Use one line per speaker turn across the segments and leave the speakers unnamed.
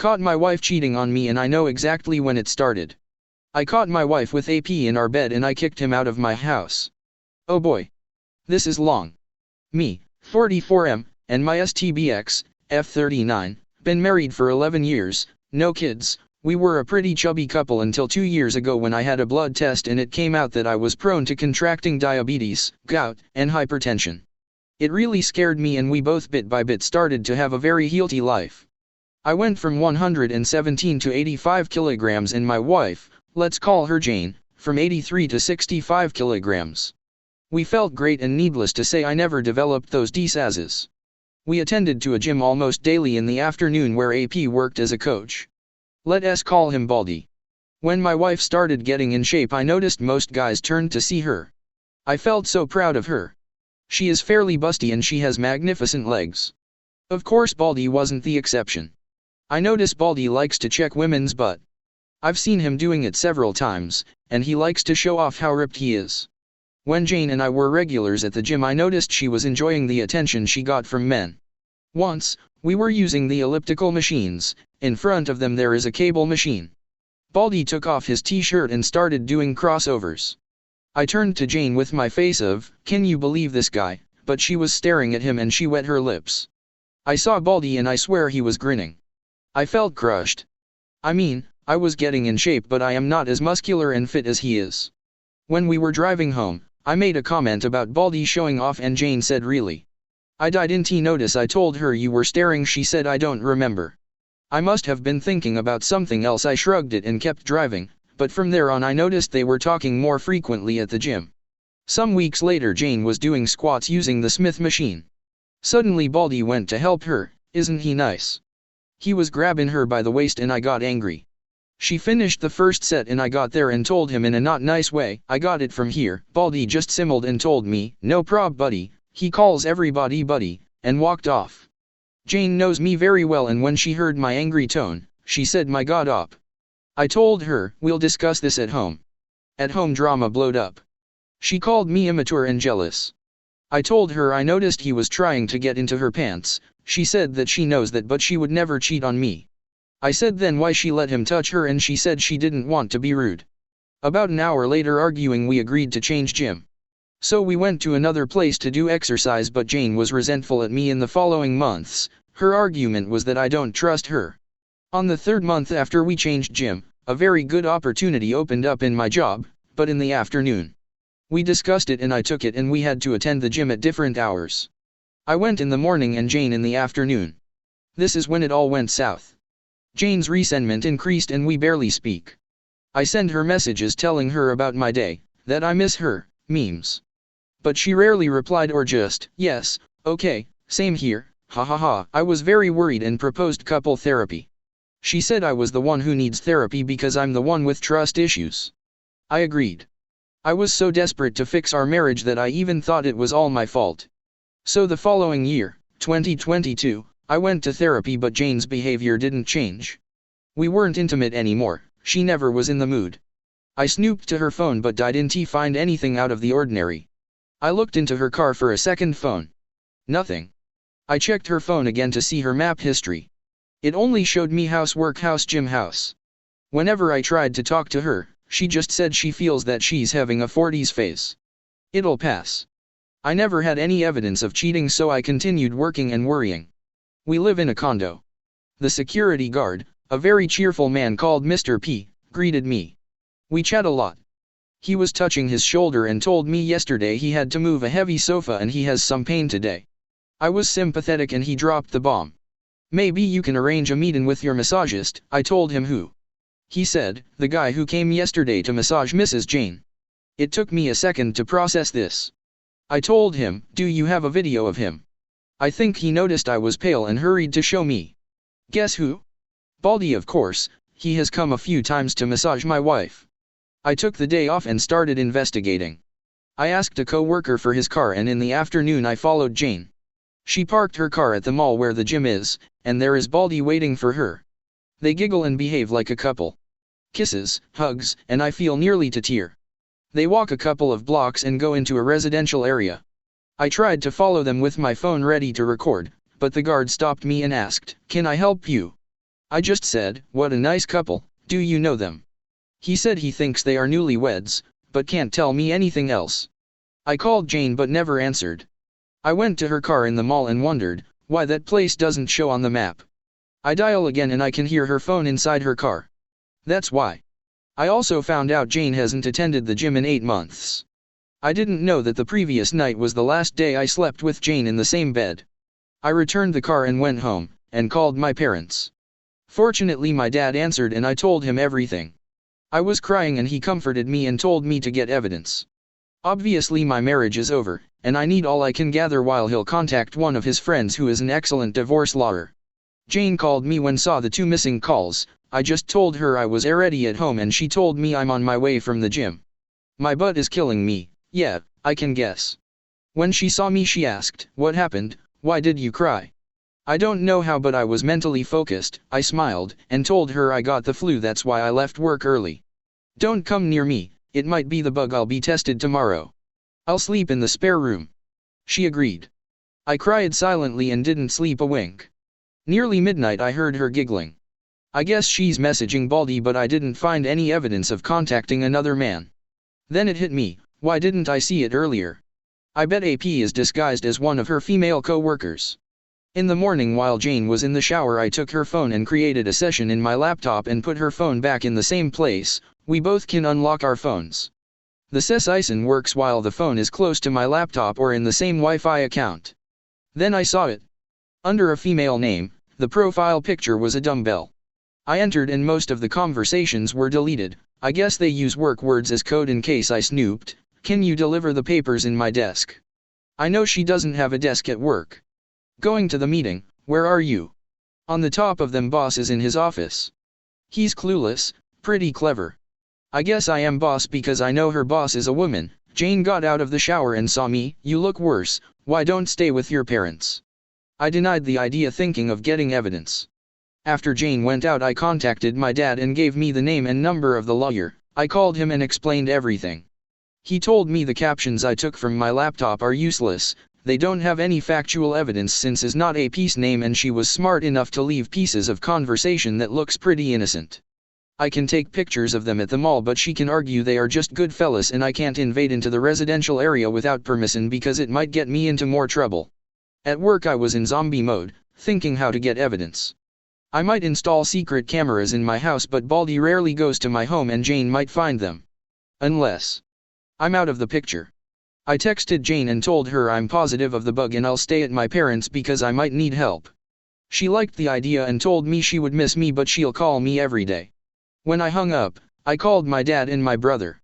Caught my wife cheating on me and I know exactly when it started. I caught my wife with AP in our bed and I kicked him out of my house. Oh boy. This is long. Me, 44M, and my STBX, F39, been married for 11 years, no kids. We were a pretty chubby couple until 2 years ago when I had a blood test and it came out that I was prone to contracting diabetes, gout, and hypertension. It really scared me and we both bit by bit started to have a very healthy life. I went from 117 to 85 kilograms and my wife, let's call her Jane, from 83 to 65 kilograms. We felt great and needless to say I never developed those diseases. We attended to a gym almost daily in the afternoon where AP worked as a coach. Let's call him Baldy. When my wife started getting in shape I noticed most guys turned to see her. I felt so proud of her. She is fairly busty and she has magnificent legs. Of course Baldy wasn't the exception. I notice Baldy likes to check women's butt. I've seen him doing it several times, and he likes to show off how ripped he is. When Jane and I were regulars at the gym I noticed she was enjoying the attention she got from men. Once, we were using the elliptical machines. In front of them there is a cable machine. Baldy took off his t-shirt and started doing crossovers. I turned to Jane with my face of, "Can you believe this guy?" but she was staring at him and she wet her lips. I saw Baldy and I swear he was grinning. I felt crushed. I mean, I was getting in shape but I am not as muscular and fit as he is. When we were driving home, I made a comment about Baldy showing off and Jane said really? I didn't notice. I told her you were staring. She said I don't remember. I must have been thinking about something else. I shrugged it and kept driving, but from there on I noticed they were talking more frequently at the gym. Some weeks later Jane was doing squats using the Smith machine. Suddenly Baldy went to help her. Isn't he nice? He was grabbing her by the waist and I got angry. She finished the first set and I got there and told him in a not nice way, "I got it from here." Baldy just simmered and told me, "No prob buddy, he calls everybody buddy," and walked off. Jane knows me very well and when she heard my angry tone, she said my god up. I told her, "We'll discuss this at home." At home drama blowed up. She called me immature and jealous. I told her I noticed he was trying to get into her pants. She said that she knows that but she would never cheat on me. I said then why she let him touch her and she said she didn't want to be rude. About an hour later arguing we agreed to change gym. So we went to another place to do exercise but Jane was resentful at me in the following months. Her argument was that I don't trust her. On the third month after we changed gym, a very good opportunity opened up in my job, but in the afternoon. We discussed it and I took it and we had to attend the gym at different hours. I went in the morning and Jane in the afternoon. This is when it all went south. Jane's resentment increased and we barely speak. I send her messages telling her about my day, that I miss her, memes. But she rarely replied or just, "Yes, okay, same here, ha ha ha." I was very worried and proposed couple therapy. She said I was the one who needs therapy because I'm the one with trust issues. I agreed. I was so desperate to fix our marriage that I even thought it was all my fault. So the following year, 2022, I went to therapy but Jane's behavior didn't change. We weren't intimate anymore, she never was in the mood. I snooped to her phone but didn't find anything out of the ordinary. I looked into her car for a second phone. Nothing. I checked her phone again to see her map history. It only showed me house, work, house, gym, house. Whenever I tried to talk to her, she just said she feels that she's having a 40s phase. It'll pass. I never had any evidence of cheating so I continued working and worrying. We live in a condo. The security guard, a very cheerful man called Mr. P, greeted me. We chat a lot. He was touching his shoulder and told me yesterday he had to move a heavy sofa and he has some pain today. I was sympathetic and he dropped the bomb. "Maybe you can arrange a meeting with your massagist." I told him who. He said, "The guy who came yesterday to massage Mrs. Jane." It took me a second to process this. I told him, "Do you have a video of him?" I think he noticed I was pale and hurried to show me. Guess who? Baldy, of course. He has come a few times to massage my wife. I took the day off and started investigating. I asked a co-worker for his car and in the afternoon I followed Jane. She parked her car at the mall where the gym is, and there is Baldy waiting for her. They giggle and behave like a couple. Kisses, hugs, and I feel nearly to tear. They walk a couple of blocks and go into a residential area. I tried to follow them with my phone ready to record, but the guard stopped me and asked, "Can I help you?" I just said, "What a nice couple, do you know them?" He said he thinks they are newlyweds, but can't tell me anything else. I called Jane but never answered. I went to her car in the mall and wondered why that place doesn't show on the map. I dial again and I can hear her phone inside her car. That's why. I also found out Jane hasn't attended the gym in 8 months. I didn't know that the previous night was the last day I slept with Jane in the same bed. I returned the car and went home, and called my parents. Fortunately my dad answered and I told him everything. I was crying and he comforted me and told me to get evidence. Obviously my marriage is over, and I need all I can gather while he'll contact one of his friends who is an excellent divorce lawyer. Jane called me when saw the 2 missing calls. I just told her I was already at home and she told me I'm on my way from the gym. My butt is killing me, yeah, I can guess. When she saw me she asked, "What happened, why did you cry?" I don't know how but I was mentally focused. I smiled, and told her I got the flu, that's why I left work early. "Don't come near me, it might be the bug, I'll be tested tomorrow. I'll sleep in the spare room." She agreed. I cried silently and didn't sleep a wink. Nearly midnight I heard her giggling. I guess she's messaging Baldy, but I didn't find any evidence of contacting another man. Then it hit me, why didn't I see it earlier? I bet AP is disguised as one of her female co-workers. In the morning while Jane was in the shower I took her phone and created a session in my laptop and put her phone back in the same place. We both can unlock our phones. The session works while the phone is close to my laptop or in the same Wi-Fi account. Then I saw it. Under a female name, the profile picture was a dumbbell. I entered and most of the conversations were deleted. I guess they use work words as code in case I snooped. "Can you deliver the papers in my desk?" I know she doesn't have a desk at work. "Going to the meeting, where are you?" On the top of them, boss is in his office. He's clueless, pretty clever. I guess I am boss because I know her boss is a woman. Jane got out of the shower and saw me. "You look worse, why don't stay with your parents?" I denied the idea, thinking of getting evidence. After Jane went out I contacted my dad and gave me the name and number of the lawyer. I called him and explained everything. He told me the captions I took from my laptop are useless, they don't have any factual evidence since is not AP's name, and she was smart enough to leave pieces of conversation that looks pretty innocent. I can take pictures of them at the mall, but she can argue they are just good fellas and I can't invade into the residential area without permission because it might get me into more trouble. At work I was in zombie mode, thinking how to get evidence. I might install secret cameras in my house, but Baldy rarely goes to my home and Jane might find them. Unless I'm out of the picture. I texted Jane and told her I'm positive of the bug and I'll stay at my parents' because I might need help. She liked the idea and told me she would miss me but she'll call me every day. When I hung up, I called my dad and my brother.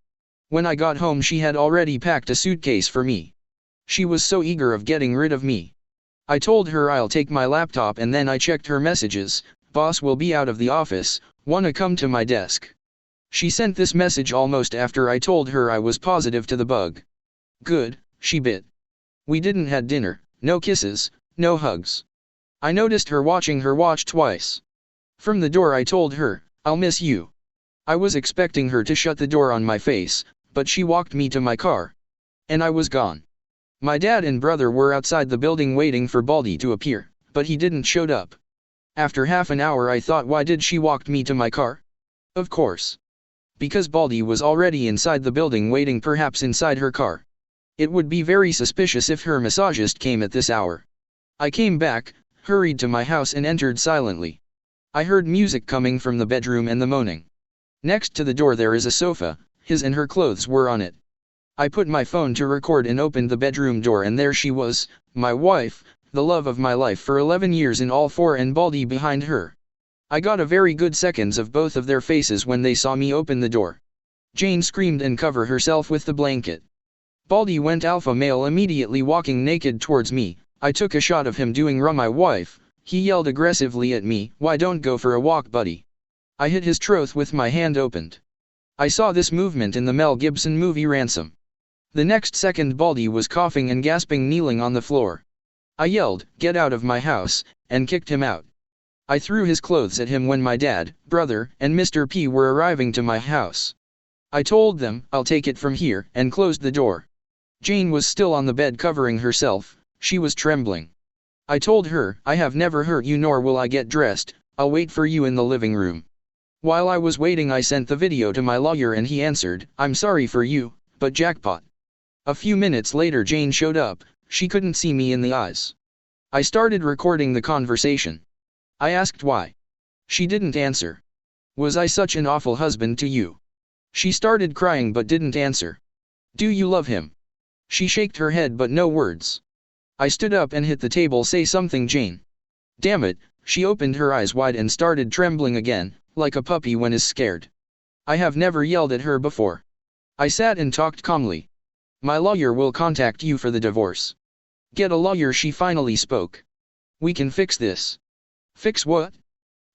When I got home she had already packed a suitcase for me. She was so eager of getting rid of me. I told her I'll take my laptop and then I checked her messages. "Boss will be out of the office, wanna come to my desk?" She sent this message almost after I told her I was positive to the bug. Good, she bit. We didn't had dinner, no kisses, no hugs. I noticed her watching her watch twice. From the door I told her, "I'll miss you." I was expecting her to shut the door on my face, but she walked me to my car. And I was gone. My dad and brother were outside the building waiting for Baldy to appear, but he didn't showed up. After half an hour I thought, why did she walk me to my car? Of course. Because Baldy was already inside the building waiting, perhaps inside her car. It would be very suspicious if her massagist came at this hour. I came back, hurried to my house and entered silently. I heard music coming from the bedroom and the moaning. Next to the door there is a sofa, his and her clothes were on it. I put my phone to record and opened the bedroom door and there she was, my wife, the love of my life for 11 years in all four, and Baldy behind her. I got a very good seconds of both of their faces when they saw me open the door. Jane screamed and covered herself with the blanket. Baldy went alpha male immediately walking naked towards me. I took a shot of him doing my wife. He yelled aggressively at me, "Why don't go for a walk, buddy?" I hit his throat with my hand opened. I saw this movement in the Mel Gibson movie Ransom. The next second Baldy was coughing and gasping, kneeling on the floor. I yelled, "Get out of my house," and kicked him out. I threw his clothes at him when my dad, brother, and Mr. P were arriving to my house. I told them, "I'll take it from here," and closed the door. Jane was still on the bed covering herself. She was trembling. I told her, "I have never hurt you nor will I get dressed. I'll wait for you in the living room. While I was waiting, I sent the video to my lawyer and he answered, I'm sorry for you, but jackpot. A few minutes later Jane showed up. She couldn't see me in the eyes. I started recording the conversation. I asked why. She didn't answer. Was I such an awful husband to you? She started crying but didn't answer. Do you love him? She shook her head but no words. I stood up and hit the table. Say something, Jane. Damn it, she opened her eyes wide and started trembling again, like a puppy when is scared. I have never yelled at her before. I sat and talked calmly. My lawyer will contact you for the divorce. Get a lawyer, she finally spoke. We can fix this. Fix what?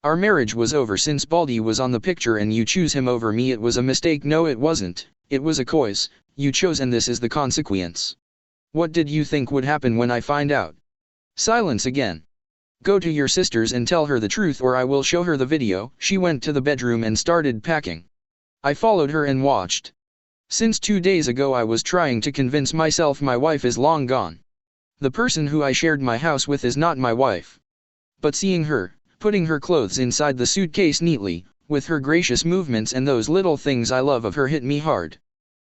Our marriage was over since Baldy was on the picture and you choose him over me. It was a mistake. No, it wasn't. It was a choice you chose and this is the consequence. What did you think would happen when I find out? Silence again. Go to your sisters and tell her the truth or I will show her the video. She went to the bedroom and started packing. I followed her and watched. Since 2 days ago I was trying to convince myself my wife is long gone. The person who I shared my house with is not my wife. But seeing her, putting her clothes inside the suitcase neatly, with her gracious movements and those little things I love of her hit me hard.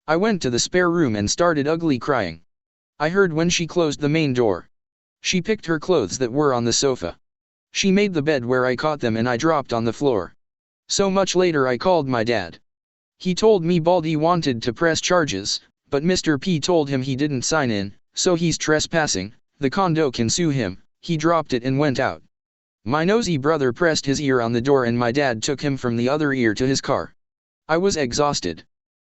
I went to the spare room and started ugly crying. I heard when she closed the main door. She picked her clothes that were on the sofa. She made the bed where I caught them and I dropped on the floor. So much later I called my dad. He told me Baldy wanted to press charges, but Mr. P told him he didn't sign in, so he's trespassing, the condo can sue him. He dropped it and went out. My nosy brother pressed his ear on the door and my dad took him from the other ear to his car. I was exhausted.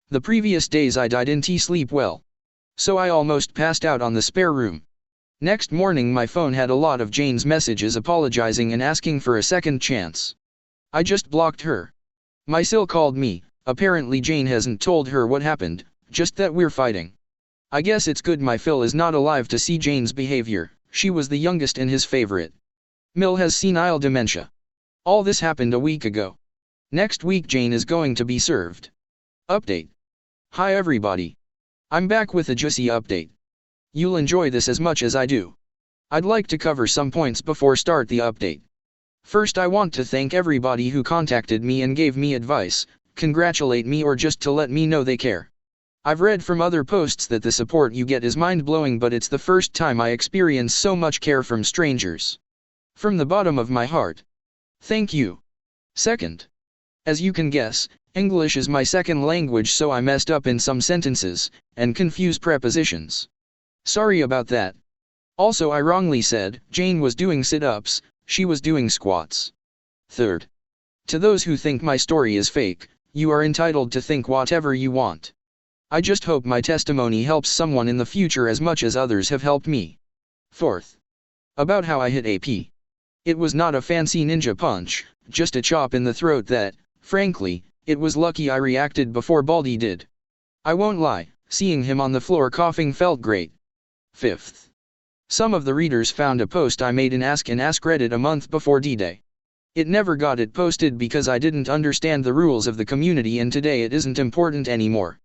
The previous days I didn't sleep well. So I almost passed out on the spare room. Next morning my phone had a lot of Jane's messages apologizing and asking for a second chance. I just blocked her. My sil called me. Apparently Jane hasn't told her what happened, just that we're fighting. I guess it's good my Phil is not alive to see Jane's behavior. She was the youngest and his favorite. Mill has senile dementia. All this happened a week ago. Next week Jane is going to be served. Update. Hi everybody. I'm back with a juicy update. You'll enjoy this as much as I do. I'd like to cover some points before start the update. First I want to thank everybody who contacted me and gave me advice, congratulate me or just to let me know they care. I've read from other posts that the support you get is mind-blowing, but it's the first time I experience so much care from strangers. From the bottom of my heart. Thank you. Second. As you can guess, English is my second language, so I messed up in some sentences, and confused prepositions. Sorry about that. Also I wrongly said, Jane was doing sit-ups, she was doing squats. Third. To those who think my story is fake, you are entitled to think whatever you want. I just hope my testimony helps someone in the future as much as others have helped me. Fourth. About how I hit AP. It was not a fancy ninja punch, just a chop in the throat that, frankly, it was lucky I reacted before Baldy did. I won't lie, seeing him on the floor coughing felt great. Fifth. Some of the readers found a post I made in Ask Reddit a month before D-Day. It never got it posted because I didn't understand the rules of the community and today it isn't important anymore.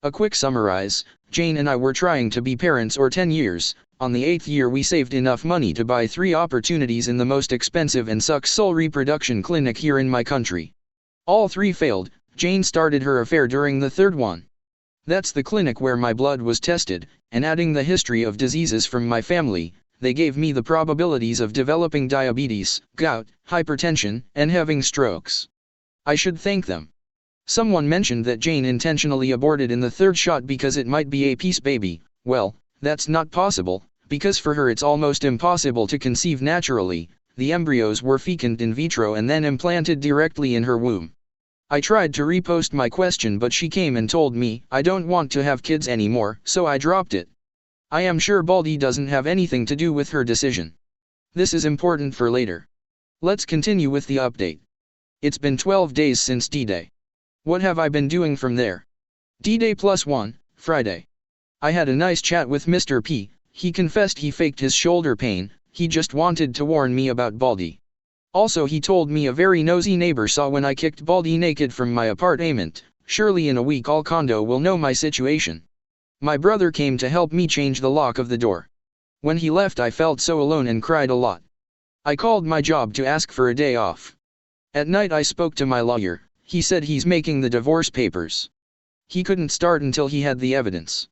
A quick summarize, Jane and I were trying to be parents for 10 years, on the 8th year we saved enough money to buy 3 opportunities in the most expensive and sucks soul reproduction clinic here in my country. All 3 failed. Jane started her affair during the 3rd one. That's the clinic where my blood was tested, and adding the history of diseases from my family, they gave me the probabilities of developing diabetes, gout, hypertension, and having strokes. I should thank them. Someone mentioned that Jane intentionally aborted in the 3rd shot because it might be a peace baby. Well, that's not possible, because for her it's almost impossible to conceive naturally. The embryos were fecund in vitro and then implanted directly in her womb. I tried to repost my question but she came and told me I don't want to have kids anymore, so I dropped it. I am sure Baldy doesn't have anything to do with her decision. This is important for later. Let's continue with the update. It's been 12 days since D-Day. What have I been doing from there? D-Day +1, Friday. I had a nice chat with Mr. P. He confessed he faked his shoulder pain, he just wanted to warn me about Baldy. Also he told me a very nosy neighbor saw when I kicked Baldy naked from my apartment. Surely in a week all condo will know my situation. My brother came to help me change the lock of the door. When he left I felt so alone and cried a lot. I called my job to ask for a day off. At night I spoke to my lawyer. He said he's making the divorce papers. He couldn't start until he had the evidence.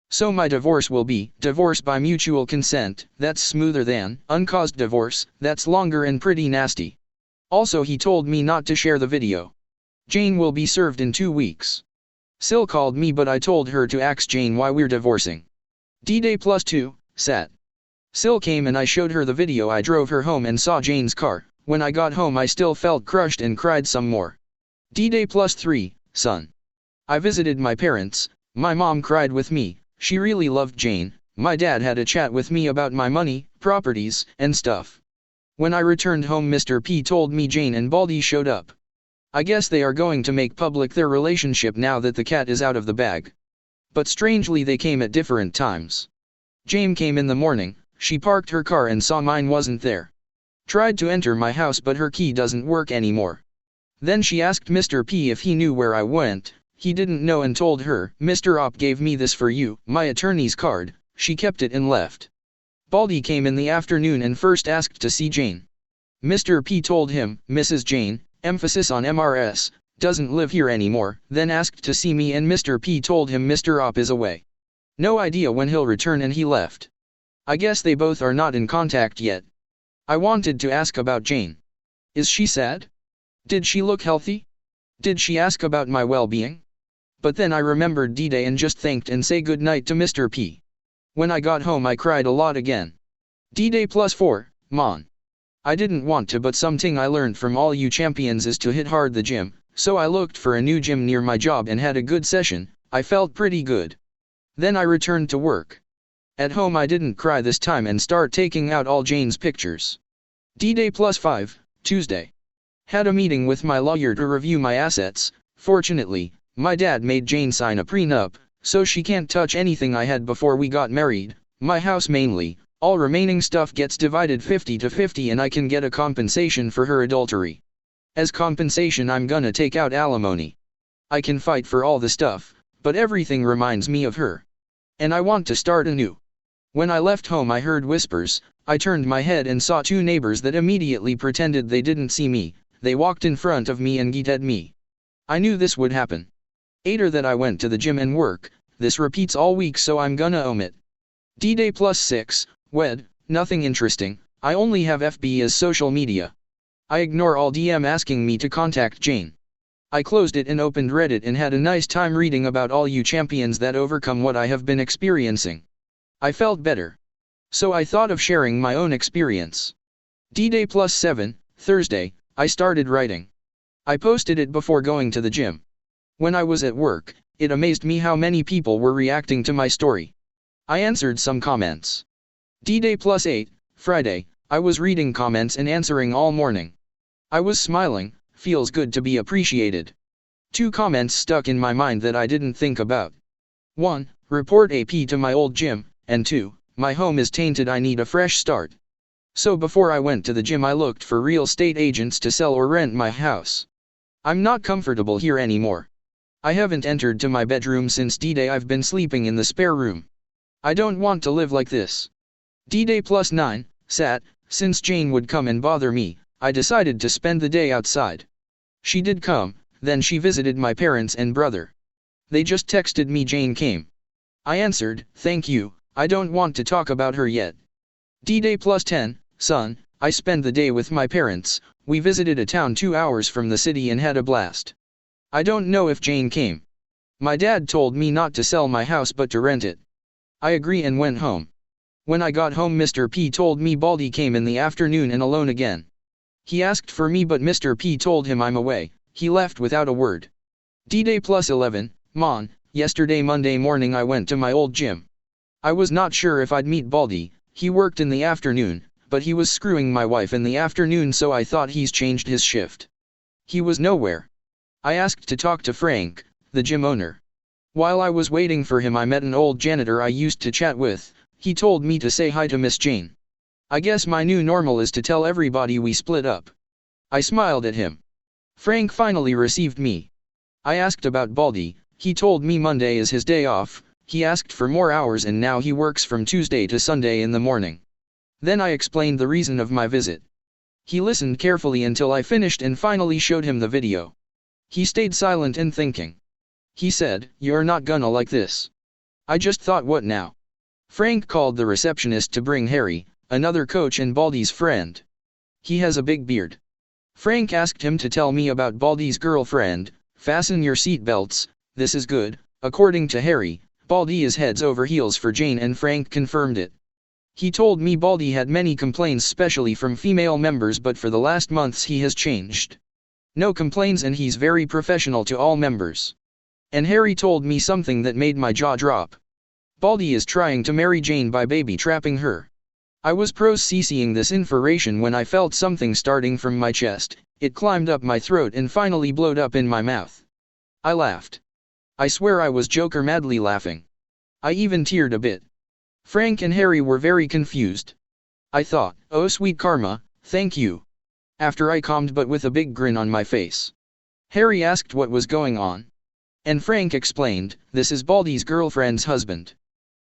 So my divorce will be divorce by mutual consent. That's smoother than uncaused divorce, that's longer and pretty nasty. Also he told me not to share the video. Jane will be served in 2 weeks. Sil called me but I told her to ask Jane why we're divorcing. D-Day +2, sat. Sil came and I showed her the video. I drove her home and saw Jane's car. When I got home I still felt crushed and cried some more. D-Day +3, son. I visited my parents. My mom cried with me. She really loved Jane. My dad had a chat with me about my money, properties, and stuff. When I returned home Mr. P told me Jane and Baldy showed up. I guess they are going to make public their relationship now that the cat is out of the bag. But strangely they came at different times. Jane came in the morning. She parked her car and saw mine wasn't there. Tried to enter my house but her key doesn't work anymore. Then she asked Mr. P if he knew where I went. He didn't know and told her, Mr. Op gave me this for you, my attorney's card. She kept it and left. Baldy came in the afternoon and first asked to see Jane. Mr. P told him, Mrs. Jane, emphasis on MRS, doesn't live here anymore, then asked to see me and Mr. P told him Mr. Op is away. No idea when he'll return and he left. I guess they both are not in contact yet. I wanted to ask about Jane. Is she sad? Did she look healthy? Did she ask about my well-being? But then I remembered D-Day and just thanked and say good night to Mr. P. When I got home I cried a lot again. D-Day +4, Mon. I didn't want to but something I learned from all you champions is to hit hard the gym, so I looked for a new gym near my job and had a good session. I felt pretty good. Then I returned to work. At home I didn't cry this time and start taking out all Jane's pictures. D-Day +5, Tuesday. Had a meeting with my lawyer to review my assets. Fortunately, my dad made Jane sign a prenup, so she can't touch anything I had before we got married, my house mainly. All remaining stuff gets divided 50-50 and I can get a compensation for her adultery. As compensation I'm gonna take out alimony. I can fight for all the stuff, but everything reminds me of her. And I want to start anew. When I left home I heard whispers. I turned my head and saw 2 neighbors that immediately pretended they didn't see me. They walked in front of me and yeeted me. I knew this would happen. Later that I went to the gym and work. This repeats all week so I'm gonna omit. D-Day +6, Wed, nothing interesting. I only have FB as social media. I ignore all DM asking me to contact Jane. I closed it and opened Reddit and had a nice time reading about all you champions that overcome what I have been experiencing. I felt better. So I thought of sharing my own experience. D-Day +7, Thursday, I started writing. I posted it before going to the gym. When I was at work, it amazed me how many people were reacting to my story. I answered some comments. D-Day +8, Friday, I was reading comments and answering all morning. I was smiling, feels good to be appreciated. 2 comments stuck in my mind that I didn't think about. 1, report AP to my old gym, and 2, my home is tainted, I need a fresh start. So before I went to the gym I looked for real estate agents to sell or rent my house. I'm not comfortable here anymore. I haven't entered to my bedroom since D-Day. I've been sleeping in the spare room. I don't want to live like this. D-Day +9, sat, since Jane would come and bother me, I decided to spend the day outside. She did come, then she visited my parents and brother. They just texted me Jane came. I answered, thank you, I don't want to talk about her yet. D-Day +10, son, I spent the day with my parents. We visited a town 2 hours from the city and had a blast. I don't know if Jane came. My dad told me not to sell my house but to rent it. I agree and went home. When I got home Mr. P told me Baldy came in the afternoon and alone again. He asked for me but Mr. P told him I'm away. He left without a word. D-Day +11, Mon, yesterday Monday morning I went to my old gym. I was not sure if I'd meet Baldy. He worked in the afternoon, but he was screwing my wife in the afternoon so I thought he's changed his shift. He was nowhere. I asked to talk to Frank, the gym owner. While I was waiting for him I met an old janitor I used to chat with. He told me to say hi to Miss Jane. I guess my new normal is to tell everybody we split up. I smiled at him. Frank finally received me. I asked about Baldy. He told me Monday is his day off. He asked for more hours and now he works from Tuesday to Sunday in the morning. Then I explained the reason of my visit. He listened carefully until I finished and finally showed him the video. He stayed silent and thinking. He said, "You're not gonna like this." I just thought, what now? Frank called the receptionist to bring Harry, another coach and Baldy's friend. He has a big beard. Frank asked him to tell me about Baldy's girlfriend. Fasten your seatbelts, this is good. According to Harry, Baldy is heads over heels for Jane and Frank confirmed it. He told me Baldy had many complaints especially from female members, but for the last months he has changed. No complaints and he's very professional to all members. And Harry told me something that made my jaw drop. Baldy is trying to marry Jane by baby trapping her. I was processing this information when I felt something starting from my chest. It climbed up my throat and finally blowed up in my mouth. I laughed. I swear I was Joker madly laughing. I even teared a bit. Frank and Harry were very confused. I thought, oh sweet karma, thank you. After I calmed but with a big grin on my face. Harry asked what was going on. And Frank explained, this is Baldy's girlfriend's husband.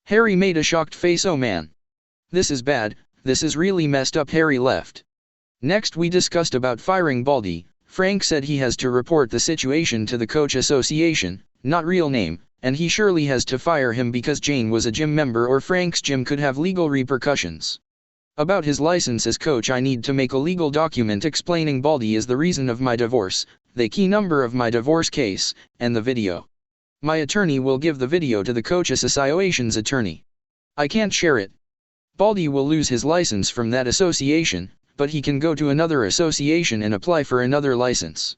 Harry made a shocked face. Oh man. This is bad, this is really messed up. Harry left. Next we discussed about firing Baldy. Frank said he has to report the situation to the coach association, not real name, and he surely has to fire him because Jane was a gym member or Frank's gym could have legal repercussions. About his license as coach, I need to make a legal document explaining Baldy is the reason of my divorce, the key number of my divorce case, and the video. My attorney will give the video to the coach association's attorney. I can't share it. Baldy will lose his license from that association, but he can go to another association and apply for another license.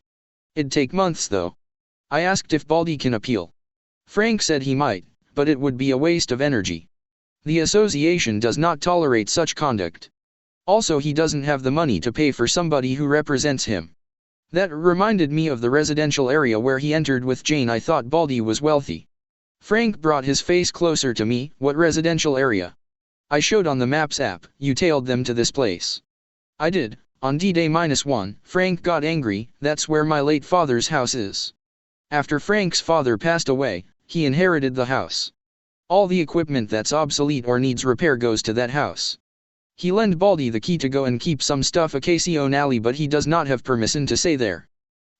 It'd take months though. I asked if Baldy can appeal. Frank said he might, but it would be a waste of energy. The association does not tolerate such conduct. Also, he doesn't have the money to pay for somebody who represents him. That reminded me of the residential area where he entered with Jane. I thought Baldy was wealthy. Frank brought his face closer to me. What residential area? I showed on the Maps app. You tailed them to this place. I did. On D-Day-1, Frank got angry. That's where my late father's house is. After Frank's father passed away, he inherited the house. All the equipment that's obsolete or needs repair goes to that house. He lent Baldy the key to go and keep some stuff occasionally, but he does not have permission to stay there.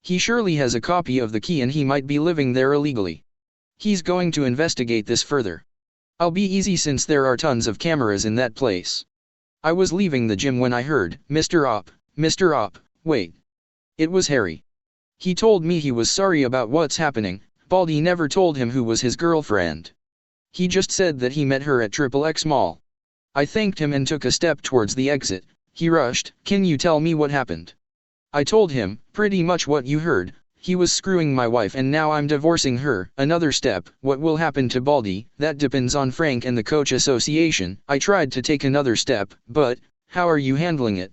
He surely has a copy of the key and he might be living there illegally. He's going to investigate this further. I'll be easy since there are tons of cameras in that place. I was leaving the gym when I heard, Mr. Op, wait. It was Harry. He told me he was sorry about what's happening. Baldy never told him who was his girlfriend. He just said that he met her at XXX Mall. I thanked him and took a step towards the exit. He rushed, "Can you tell me what happened?" I told him, pretty much what you heard. He was screwing my wife and now I'm divorcing her. Another step, what will happen to Baldy? That depends on Frank and the coach association. I tried to take another step, but, how are you handling it?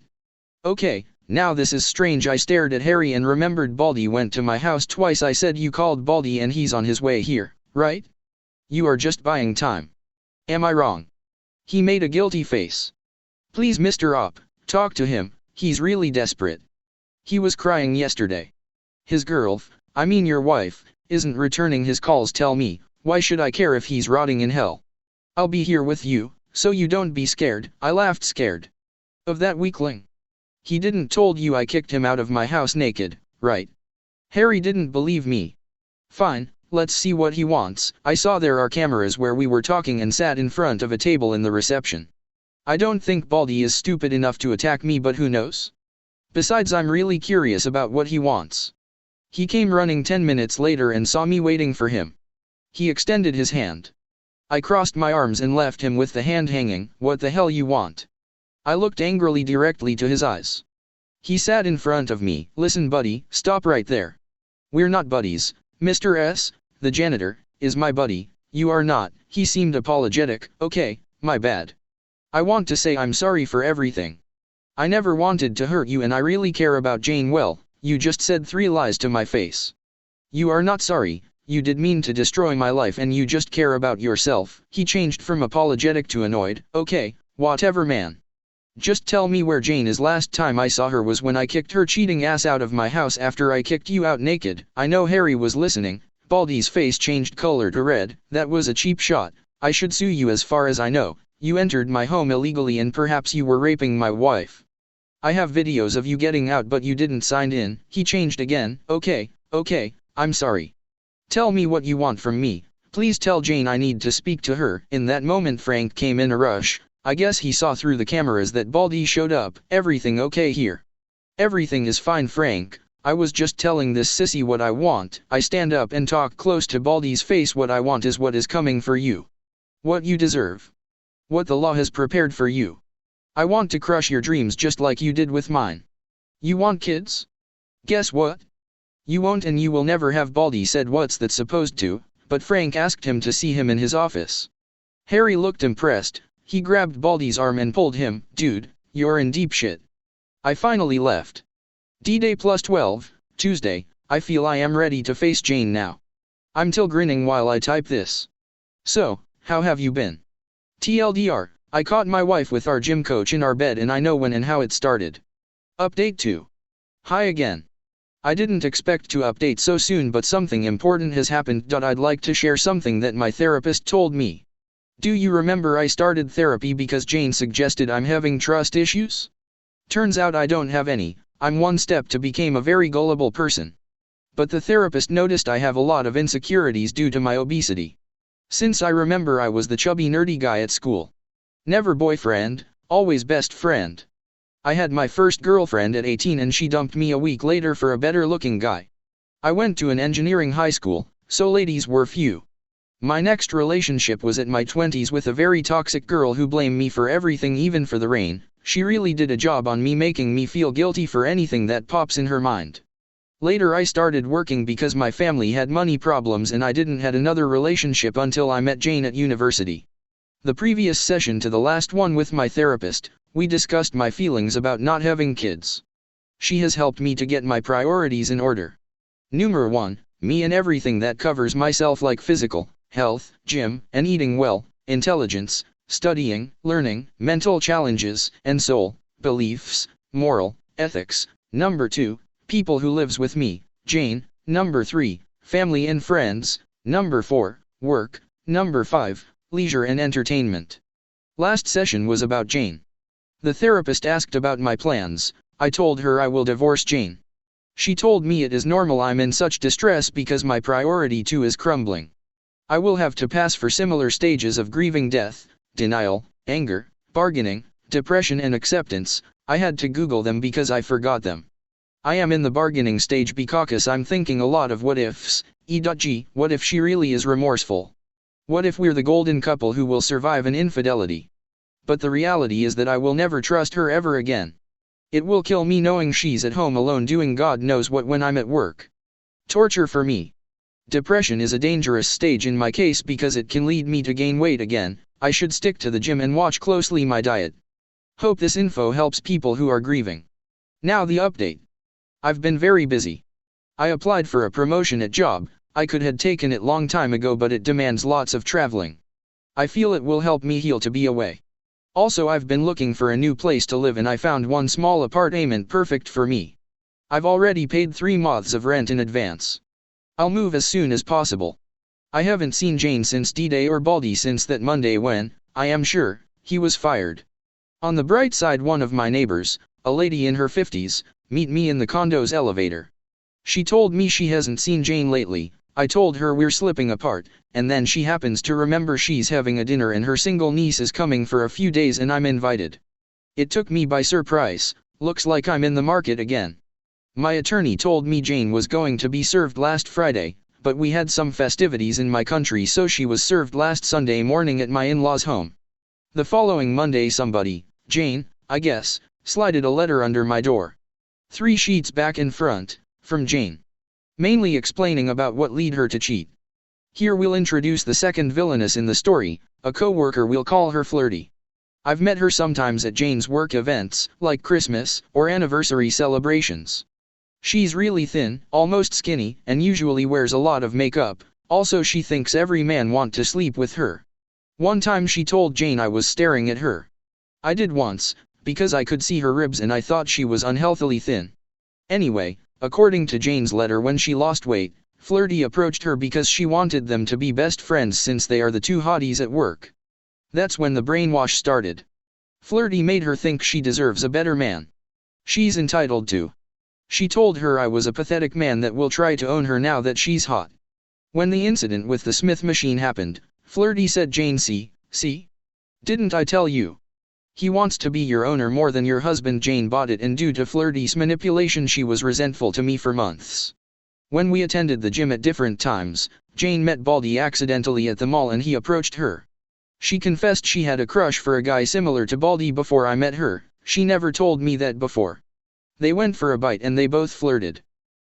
Okay, now this is strange. I stared at Harry and remembered Baldy went to my house twice. I said you called Baldy and he's on his way here, right? You are just buying time. Am I wrong? He made a guilty face. Please Mr. Op, talk to him, he's really desperate. He was crying yesterday. His I mean your wife, isn't returning his calls. Tell me, why should I care if he's rotting in hell? I'll be here with you, so you don't be scared. I laughed, scared. Of that weakling? He didn't told you I kicked him out of my house naked, right? Harry didn't believe me. Fine, let's see what he wants. I saw there are cameras where we were talking and sat in front of a table in the reception. I don't think Baldy is stupid enough to attack me, but who knows? Besides, I'm really curious about what he wants. He came running 10 minutes later and saw me waiting for him. He extended his hand. I crossed my arms and left him with the hand hanging. What the hell you want? I looked angrily directly to his eyes. He sat in front of me. Listen buddy, stop right there. We're not buddies. Mr. S, the janitor, is my buddy. You are not. He seemed apologetic. Okay, my bad. I want to say I'm sorry for everything. I never wanted to hurt you and I really care about Jane well. You just said 3 lies to my face. You are not sorry, you did mean to destroy my life and you just care about yourself. He changed from apologetic to annoyed. Okay, whatever man. Just tell me where Jane is. Last time I saw her was when I kicked her cheating ass out of my house after I kicked you out naked. I know Harry was listening. Baldy's face changed color to red. That was a cheap shot. I should sue you. As far as I know, you entered my home illegally and perhaps you were raping my wife. I have videos of you getting out but you didn't sign in. He changed again. Okay, I'm sorry. Tell me what you want from me. Please tell Jane I need to speak to her. In that moment Frank came in a rush. I guess he saw through the cameras that Baldy showed up. Everything okay here? Everything is fine, Frank. I was just telling this sissy what I want. I stand up and talk close to Baldy's face. What I want is what is coming for you. What you deserve. What the law has prepared for you. I want to crush your dreams just like you did with mine. You want kids? Guess what? You won't, and you will never have. Baldy said, what's that supposed to? But Frank asked him to see him in his office. Harry looked impressed. He grabbed Baldy's arm and pulled him. Dude, you're in deep shit. I finally left. D-Day +12, Tuesday. I feel I am ready to face Jane now. I'm still grinning while I type this. So, how have you been? TLDR, I caught my wife with our gym coach in our bed and I know when and how it started. Update 2. Hi again. I didn't expect to update so soon, but something important has happened. I'd like to share something that my therapist told me. Do you remember I started therapy because Jane suggested I'm having trust issues? Turns out I don't have any. I'm one step to become a very gullible person. But the therapist noticed I have a lot of insecurities due to my obesity. Since I remember I was the chubby nerdy guy at school. Never boyfriend, always best friend. I had my first girlfriend at 18 and she dumped me a week later for a better looking guy. I went to an engineering high school, so ladies were few. My next relationship was at my 20s with a very toxic girl who blamed me for everything, even for the rain. She really did a job on me, making me feel guilty for anything that pops in her mind. Later I started working because my family had money problems and I didn't had another relationship until I met Jane at university. The previous session to the last one with my therapist, we discussed my feelings about not having kids. She has helped me to get my priorities in order. Number 1, me and everything that covers myself, like physical, health, gym, and eating well, intelligence, studying, learning, mental challenges, and soul, beliefs, moral, ethics. Number 2, people who lives with me, Jane. Number 3, family and friends. Number 4, work. Number 5, leisure and entertainment. Last session was about Jane. The therapist asked about my plans. I told her I will divorce Jane. She told me it is normal I'm in such distress because my priority too is crumbling. I will have to pass for similar stages of grieving death, denial, anger, bargaining, depression and acceptance. I had to Google them because I forgot them. I am in the bargaining stage because I'm thinking a lot of what ifs. E.g. What if she really is remorseful? What if we're the golden couple who will survive an infidelity? But the reality is that I will never trust her ever again. It will kill me knowing she's at home alone doing God knows what when I'm at work. Torture for me. Depression is a dangerous stage in my case because it can lead me to gain weight again. I should stick to the gym and watch closely my diet. Hope this info helps people who are grieving. Now the update. I've been very busy. I applied for a promotion at job. I could had taken it long time ago, but it demands lots of traveling. I feel it will help me heal to be away. Also, I've been looking for a new place to live and I found one small apartment perfect for me. I've already paid 3 months of rent in advance. I'll move as soon as possible. I haven't seen Jane since D-Day or Baldy since that Monday when, I am sure, he was fired. On the bright side, one of my neighbors, a lady in her 50s, met me in the condo's elevator. She told me she hasn't seen Jane lately. I told her we're slipping apart, and then she happens to remember she's having a dinner and her single niece is coming for a few days and I'm invited. It took me by surprise. Looks like I'm in the market again. My attorney told me Jane was going to be served last Friday, but we had some festivities in my country, so she was served last Sunday morning at my in-laws' home. The following Monday somebody, Jane, I guess, slided a letter under my door. 3 sheets back and front, from Jane. Mainly explaining about what led her to cheat. Here we'll introduce the second villainess in the story, a co-worker. We'll call her Flirty. I've met her sometimes at Jane's work events, like Christmas or anniversary celebrations. She's really thin, almost skinny, and usually wears a lot of makeup. Also, she thinks every man wants to sleep with her. One time she told Jane I was staring at her. I did once, because I could see her ribs and I thought she was unhealthily thin. Anyway, according to Jane's letter, when she lost weight, Flirty approached her because she wanted them to be best friends since they are the 2 hotties at work. That's when the brainwash started. Flirty made her think she deserves a better man. She's entitled to. She told her I was a pathetic man that will try to own her now that she's hot. When the incident with the Smith machine happened, Flirty said, Jane, see? Didn't I tell you? He wants to be your owner more than your husband. Jane bought it, and due to Flirty's manipulation she was resentful to me for months. When we attended the gym at different times, Jane met Baldy accidentally at the mall and he approached her. She confessed she had a crush for a guy similar to Baldy before I met her. She never told me that before. They went for a bite and they both flirted.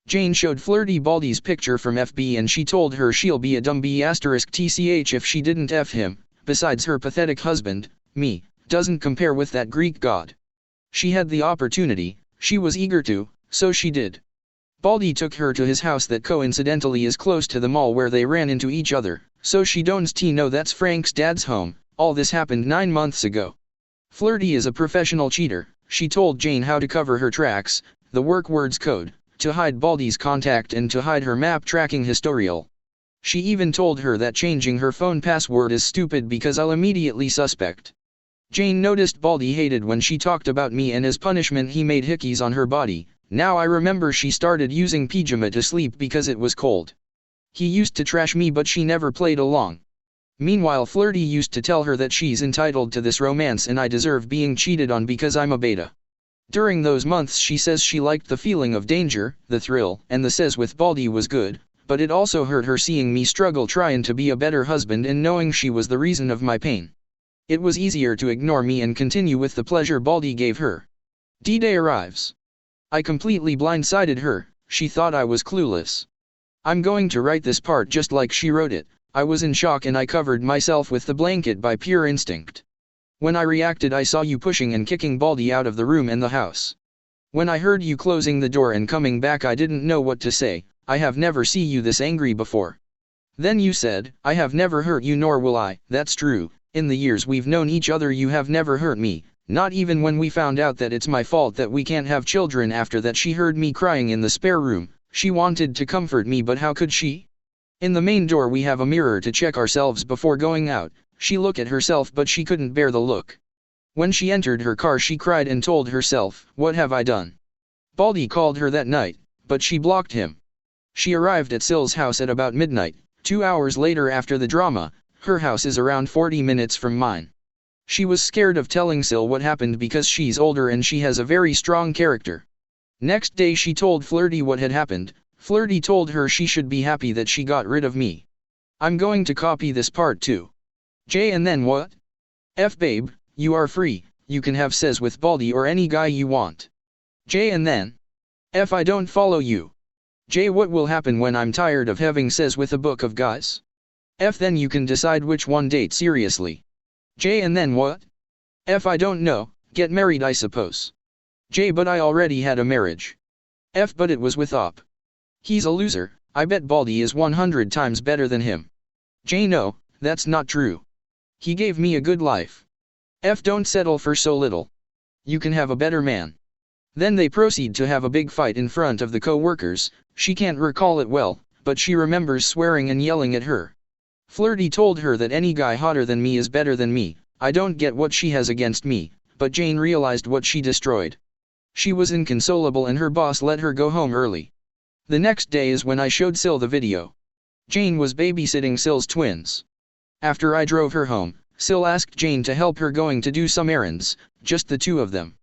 Jane showed Flirty Baldy's picture from FB and she told her she'll be a dumb B*TCH if she didn't F him. Besides, her pathetic husband, me, doesn't compare with that Greek god. She had the opportunity, she was eager to, so she did. Baldy took her to his house that coincidentally is close to the mall where they ran into each other, so she don't know that's Frank's dad's home. All this happened 9 months ago. Flirty is a professional cheater. She told Jane how to cover her tracks, the work words code, to hide Baldy's contact and to hide her map tracking historial. She even told her that changing her phone password is stupid because I'll immediately suspect. Jane noticed Baldy hated when she talked about me and as punishment he made hickeys on her body. Now I remember she started using pyjama to sleep because it was cold. He used to trash me but she never played along. Meanwhile, Flirty used to tell her that she's entitled to this romance and I deserve being cheated on because I'm a beta. During those months she says she liked the feeling of danger, the thrill, and the sex with Baldy was good, but it also hurt her seeing me struggle trying to be a better husband and knowing she was the reason of my pain. It was easier to ignore me and continue with the pleasure Baldy gave her. D-Day arrives. I completely blindsided her. She thought I was clueless. I'm going to write this part just like she wrote it. I was in shock and I covered myself with the blanket by pure instinct. When I reacted, I saw you pushing and kicking Baldy out of the room and the house. When I heard you closing the door and coming back, I didn't know what to say. I have never seen you this angry before. Then you said, I have never hurt you nor will I. That's true. In the years we've known each other you have never hurt me. Not even when we found out that it's my fault that we can't have children. After that she heard me crying in the spare room. She wanted to comfort me, but how could she? In the main door we have a mirror to check ourselves before going out. She looked at herself but she couldn't bear the look. When she entered her car she cried and told herself, what have I done? Baldy called her that night, but she blocked him. She arrived at Syl's house at about midnight. 2 hours later after the drama. Her house is around 40 minutes from mine. She was scared of telling Syl what happened because she's older and she has a very strong character. Next day she told Flirty what had happened. Flirty told her she should be happy that she got rid of me. I'm going to copy this part too. J and then what? F babe, you are free, you can have sex with Baldy or any guy you want. J and then? F I don't follow you. J what will happen when I'm tired of having sex with a book of guys? F then you can decide which one date seriously. J and then what? F I don't know, get married I suppose. J but I already had a marriage. F but it was with Op. He's a loser. I bet Baldy is 100 times better than him. J no, that's not true. He gave me a good life. F don't settle for so little. You can have a better man. Then they proceed to have a big fight in front of the co-workers. She can't recall it well, but she remembers swearing and yelling at her. Flirty told her that any guy hotter than me is better than me. I don't get what she has against me, but Jane realized what she destroyed. She was inconsolable and her boss let her go home early. The next day is when I showed Syl the video. Jane was babysitting Syl's twins. After I drove her home, Syl asked Jane to help her going to do some errands, just the two of them.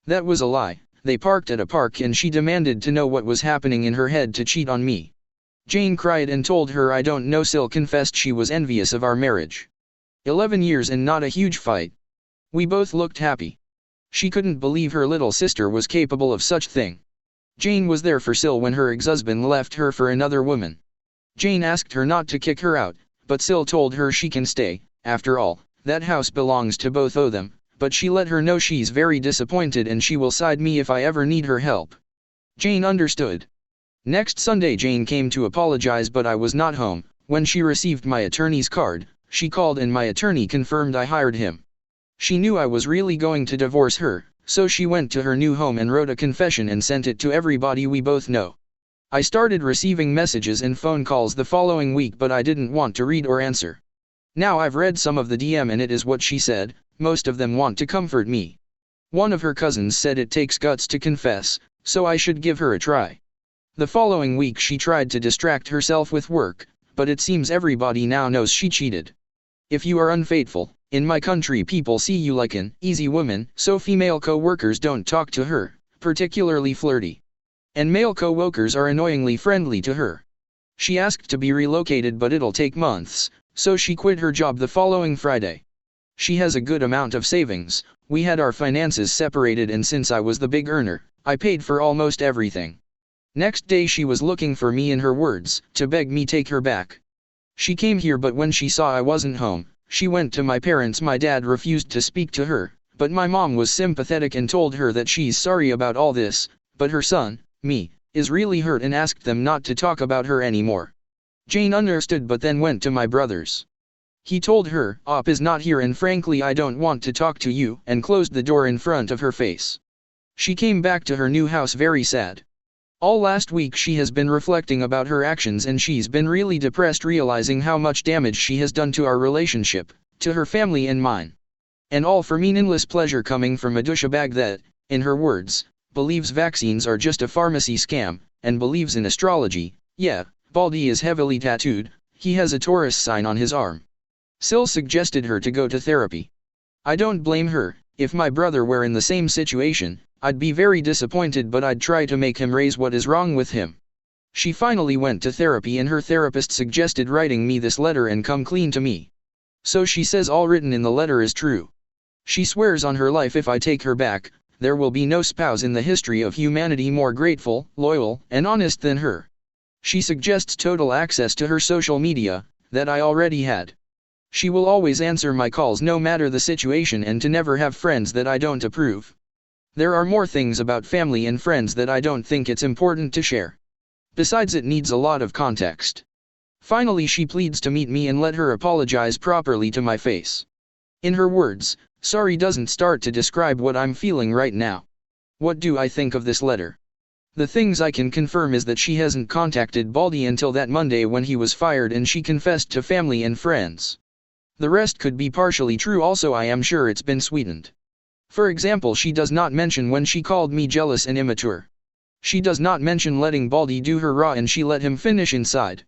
That was a lie. They parked at a park and she demanded to know what was happening in her head to cheat on me. Jane cried and told her I don't know. Syl confessed she was envious of our marriage. 11 years and not a huge fight. We both looked happy. She couldn't believe her little sister was capable of such thing. Jane was there for Syl when her ex-husband left her for another woman. Jane asked her not to kick her out, but Syl told her she can stay. After all, that house belongs to both of them, but she let her know she's very disappointed and she will side me if I ever need her help. Jane understood. Next Sunday Jane came to apologize but I was not home. When she received my attorney's card, she called and my attorney confirmed I hired him. She knew I was really going to divorce her, so she went to her new home and wrote a confession and sent it to everybody we both know. I started receiving messages and phone calls the following week but I didn't want to read or answer. Now I've read some of the DM and it is what she said, most of them want to comfort me. One of her cousins said it takes guts to confess, so I should give her a try. The following week she tried to distract herself with work, but it seems everybody now knows she cheated. If you are unfaithful, in my country people see you like an easy woman, so female co-workers don't talk to her, particularly flirty. And male co-workers are annoyingly friendly to her. She asked to be relocated but it'll take months, so she quit her job the following Friday. She has a good amount of savings. We had our finances separated and since I was the big earner, I paid for almost everything. Next day she was looking for me in her words, to beg me take her back. She came here but when she saw I wasn't home, she went to my parents. My dad refused to speak to her, but my mom was sympathetic and told her that she's sorry about all this, but her son, me, is really hurt and asked them not to talk about her anymore. Jane understood but then went to my brothers. He told her, "Op is not here and frankly I don't want to talk to you," and closed the door in front of her face. She came back to her new house very sad. All last week she has been reflecting about her actions and she's been really depressed realizing how much damage she has done to our relationship, to her family and mine. And all for meaningless pleasure coming from a douchebag that, in her words, believes vaccines are just a pharmacy scam, and believes in astrology. Yeah, Baldy is heavily tattooed, he has a Taurus sign on his arm. Sil suggested her to go to therapy. I don't blame her. If my brother were in the same situation, I'd be very disappointed but I'd try to make him raise what is wrong with him. She finally went to therapy and her therapist suggested writing me this letter and come clean to me. So she says all written in the letter is true. She swears on her life if I take her back, there will be no spouse in the history of humanity more grateful, loyal, and honest than her. She suggests total access to her social media, that I already had. She will always answer my calls no matter the situation and to never have friends that I don't approve. There are more things about family and friends that I don't think it's important to share. Besides it needs a lot of context. Finally she pleads to meet me and let her apologize properly to my face. In her words, sorry doesn't start to describe what I'm feeling right now. What do I think of this letter? The things I can confirm is that she hasn't contacted Baldy until that Monday when he was fired and she confessed to family and friends. The rest could be partially true also I am sure it's been sweetened. For example she does not mention when she called me jealous and immature. She does not mention letting Baldy do her raw and she let him finish inside.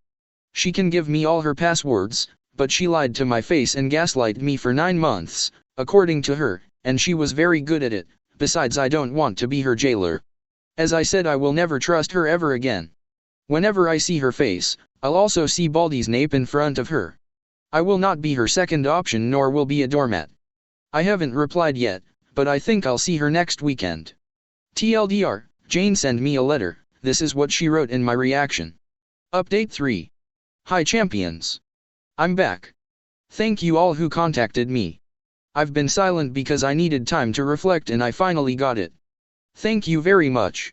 She can give me all her passwords, but she lied to my face and gaslighted me for 9 months, according to her, and she was very good at it. Besides I don't want to be her jailer. As I said I will never trust her ever again. Whenever I see her face, I'll also see Baldy's nape in front of her. I will not be her second option nor will be a doormat. I haven't replied yet, but I think I'll see her next weekend. TLDR, Jane send me a letter, this is what she wrote in my reaction. Update 3. Hi champions. I'm back. Thank you all who contacted me. I've been silent because I needed time to reflect and I finally got it. Thank you very much.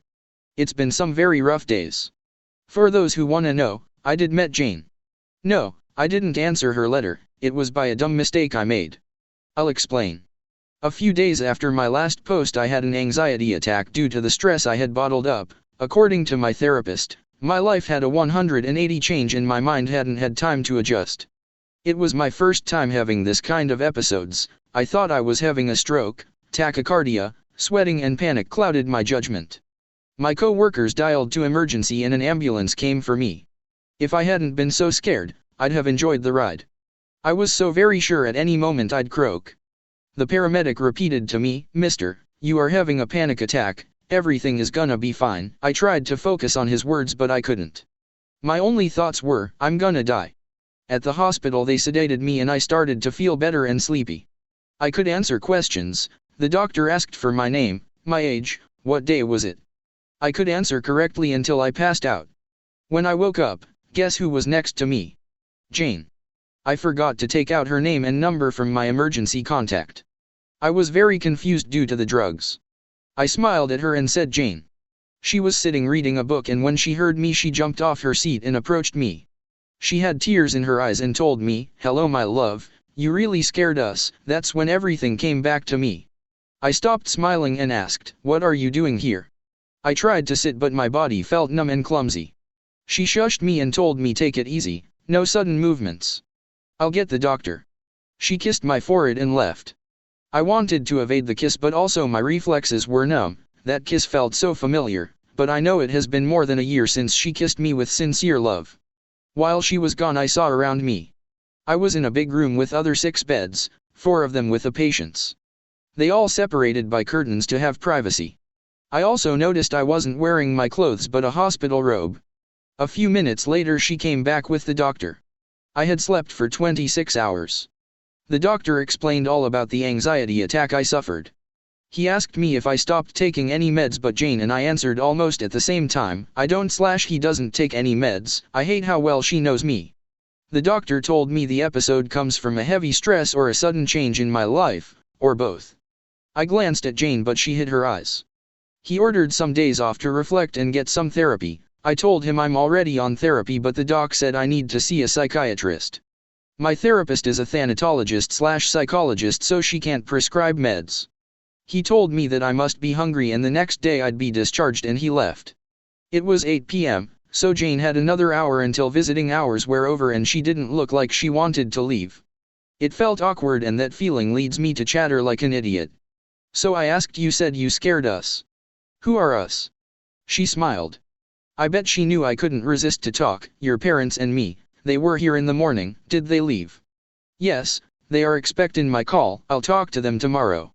It's been some very rough days. For those who wanna know, I did met Jane. No, I didn't answer her letter, it was by a dumb mistake I made. I'll explain. A few days after my last post I had an anxiety attack due to the stress I had bottled up. According to my therapist, my life had a 180 change and my mind hadn't had time to adjust. It was my first time having this kind of episodes. I thought I was having a stroke, tachycardia, sweating and panic clouded my judgment. My co-workers dialed to emergency and an ambulance came for me. If I hadn't been so scared, I'd have enjoyed the ride. I was so very sure at any moment I'd croak. The paramedic repeated to me, "Mister, you are having a panic attack, everything is gonna be fine." I tried to focus on his words but I couldn't. My only thoughts were, I'm gonna die. At the hospital they sedated me and I started to feel better and sleepy. I could answer questions. The doctor asked for my name, my age, what day was it. I could answer correctly until I passed out. When I woke up, guess who was next to me? Jane. I forgot to take out her name and number from my emergency contact. I was very confused due to the drugs. I smiled at her and said Jane. She was sitting reading a book and when she heard me she jumped off her seat and approached me. She had tears in her eyes and told me, "Hello my love, you really scared us." That's when everything came back to me. I stopped smiling and asked, "What are you doing here?" I tried to sit but my body felt numb and clumsy. She shushed me and told me take it easy, no sudden movements. I'll get the doctor. She kissed my forehead and left. I wanted to evade the kiss, but also my reflexes were numb. That kiss felt so familiar, but I know it has been more than a year since she kissed me with sincere love. While she was gone, I saw around me. I was in a big room with other 6 beds, 4 of them with the patients. They all separated by curtains to have privacy. I also noticed I wasn't wearing my clothes but a hospital robe. A few minutes later she came back with the doctor. I had slept for 26 hours. The doctor explained all about the anxiety attack I suffered. He asked me if I stopped taking any meds, but Jane and I answered almost at the same time, I don't/he doesn't take any meds. I hate how well she knows me. The doctor told me the episode comes from a heavy stress or a sudden change in my life, or both. I glanced at Jane but she hid her eyes. He ordered some days off to reflect and get some therapy. I told him I'm already on therapy, but the doc said I need to see a psychiatrist. My therapist is a thanatologist/psychologist, so she can't prescribe meds. He told me that I must be hungry and the next day I'd be discharged, and he left. It was 8 p.m., so Jane had another hour until visiting hours were over and she didn't look like she wanted to leave. It felt awkward, and that feeling leads me to chatter like an idiot. So I asked, you said you scared us. Who are us? She smiled. I bet she knew I couldn't resist to talk. Your parents and me. They were here in the morning. Did they leave? Yes, they are expecting my call. I'll talk to them tomorrow.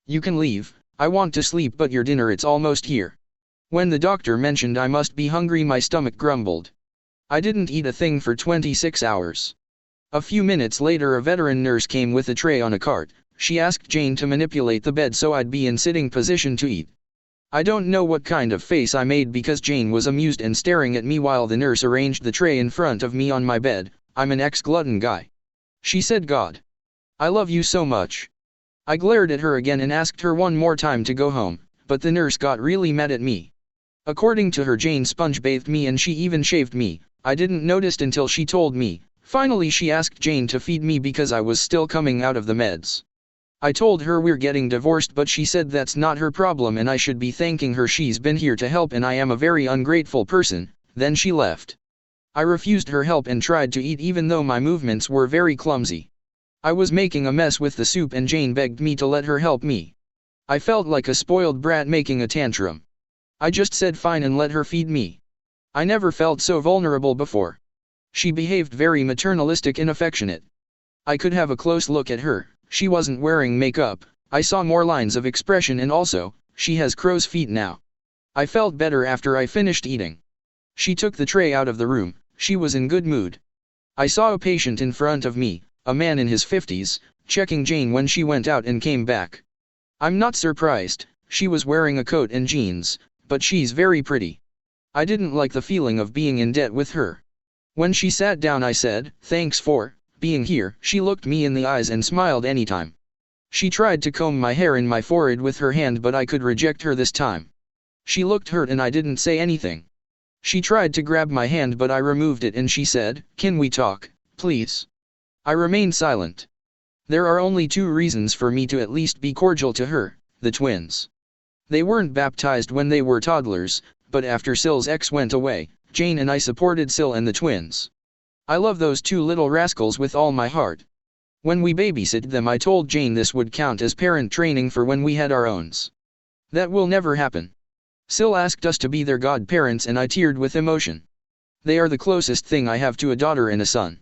You can leave. I want to sleep, but your dinner, it's almost here. When the doctor mentioned I must be hungry, my stomach grumbled. I didn't eat a thing for 26 hours. A few minutes later a veteran nurse came with a tray on a cart. She asked Jane to manipulate the bed so I'd be in sitting position to eat. I don't know what kind of face I made because Jane was amused and staring at me while the nurse arranged the tray in front of me on my bed. I'm an ex-glutton guy. She said, God, I love you so much. I glared at her again and asked her one more time to go home, but the nurse got really mad at me. According to her, Jane sponge bathed me and she even shaved me. I didn't notice until she told me. Finally she asked Jane to feed me because I was still coming out of the meds. I told her we're getting divorced, but she said that's not her problem and I should be thanking her. She's been here to help and I am a very ungrateful person. Then she left. I refused her help and tried to eat even though my movements were very clumsy. I was making a mess with the soup and Jane begged me to let her help me. I felt like a spoiled brat making a tantrum. I just said fine and let her feed me. I never felt so vulnerable before. She behaved very maternalistic and affectionate. I could have a close look at her. She wasn't wearing makeup. I saw more lines of expression, and also, she has crow's feet now. I felt better after I finished eating. She took the tray out of the room. She was in good mood. I saw a patient in front of me, a man in his 50s, checking Jane when she went out and came back. I'm not surprised. She was wearing a coat and jeans, but she's very pretty. I didn't like the feeling of being in debt with her. When she sat down I said, thanks for being here. She looked me in the eyes and smiled anytime. She tried to comb my hair and my forehead with her hand, but I could reject her this time. She looked hurt and I didn't say anything. She tried to grab my hand but I removed it and she said, can we talk, please? I remained silent. There are only 2 reasons for me to at least be cordial to her: the twins. They weren't baptized when they were toddlers, but after Syl's ex went away, Jane and I supported Syl and the twins. I love those 2 little rascals with all my heart. When we babysit them I told Jane this would count as parent training for when we had our owns. That will never happen. Syl asked us to be their godparents and I teared with emotion. They are the closest thing I have to a daughter and a son.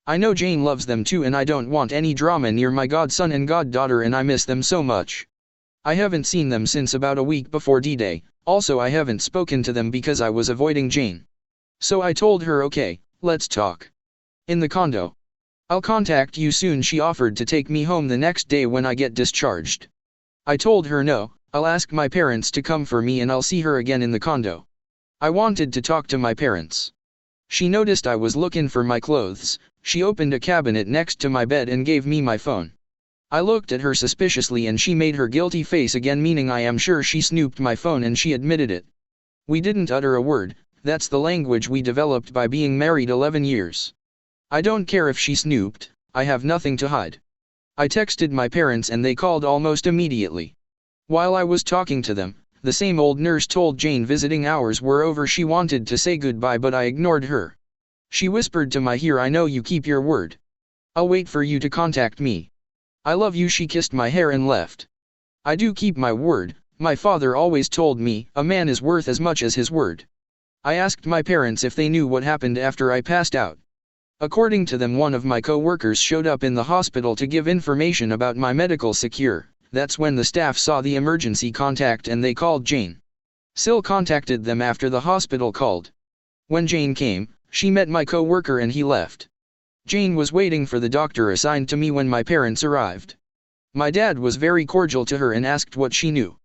I know Jane loves them too and I don't want any drama near my godson and goddaughter and I miss them so much. I haven't seen them since about a week before D-Day, also I haven't spoken to them because I was avoiding Jane. So I told her, okay, let's talk. In the condo. I'll contact you soon. She offered to take me home the next day when I get discharged. I told her no, I'll ask my parents to come for me and I'll see her again in the condo. I wanted to talk to my parents. She noticed I was looking for my clothes. She opened a cabinet next to my bed and gave me my phone. I looked at her suspiciously and she made her guilty face again, meaning I am sure she snooped my phone, and she admitted it. We didn't utter a word. That's the language we developed by being married 11 years. I don't care if she snooped, I have nothing to hide. I texted my parents and they called almost immediately. While I was talking to them, the same old nurse told Jane visiting hours were over. She wanted to say goodbye but I ignored her. She whispered to my ear, I know you keep your word. I'll wait for you to contact me. I love you. She kissed my hair and left. I do keep my word. My father always told me, a man is worth as much as his word. I asked my parents if they knew what happened after I passed out. According to them, one of my co-workers showed up in the hospital to give information about my medical secure. That's when the staff saw the emergency contact and they called Jane. Sil contacted them after the hospital called. When Jane came, she met my co-worker and he left. Jane was waiting for the doctor assigned to me when my parents arrived. My dad was very cordial to her and asked what she knew.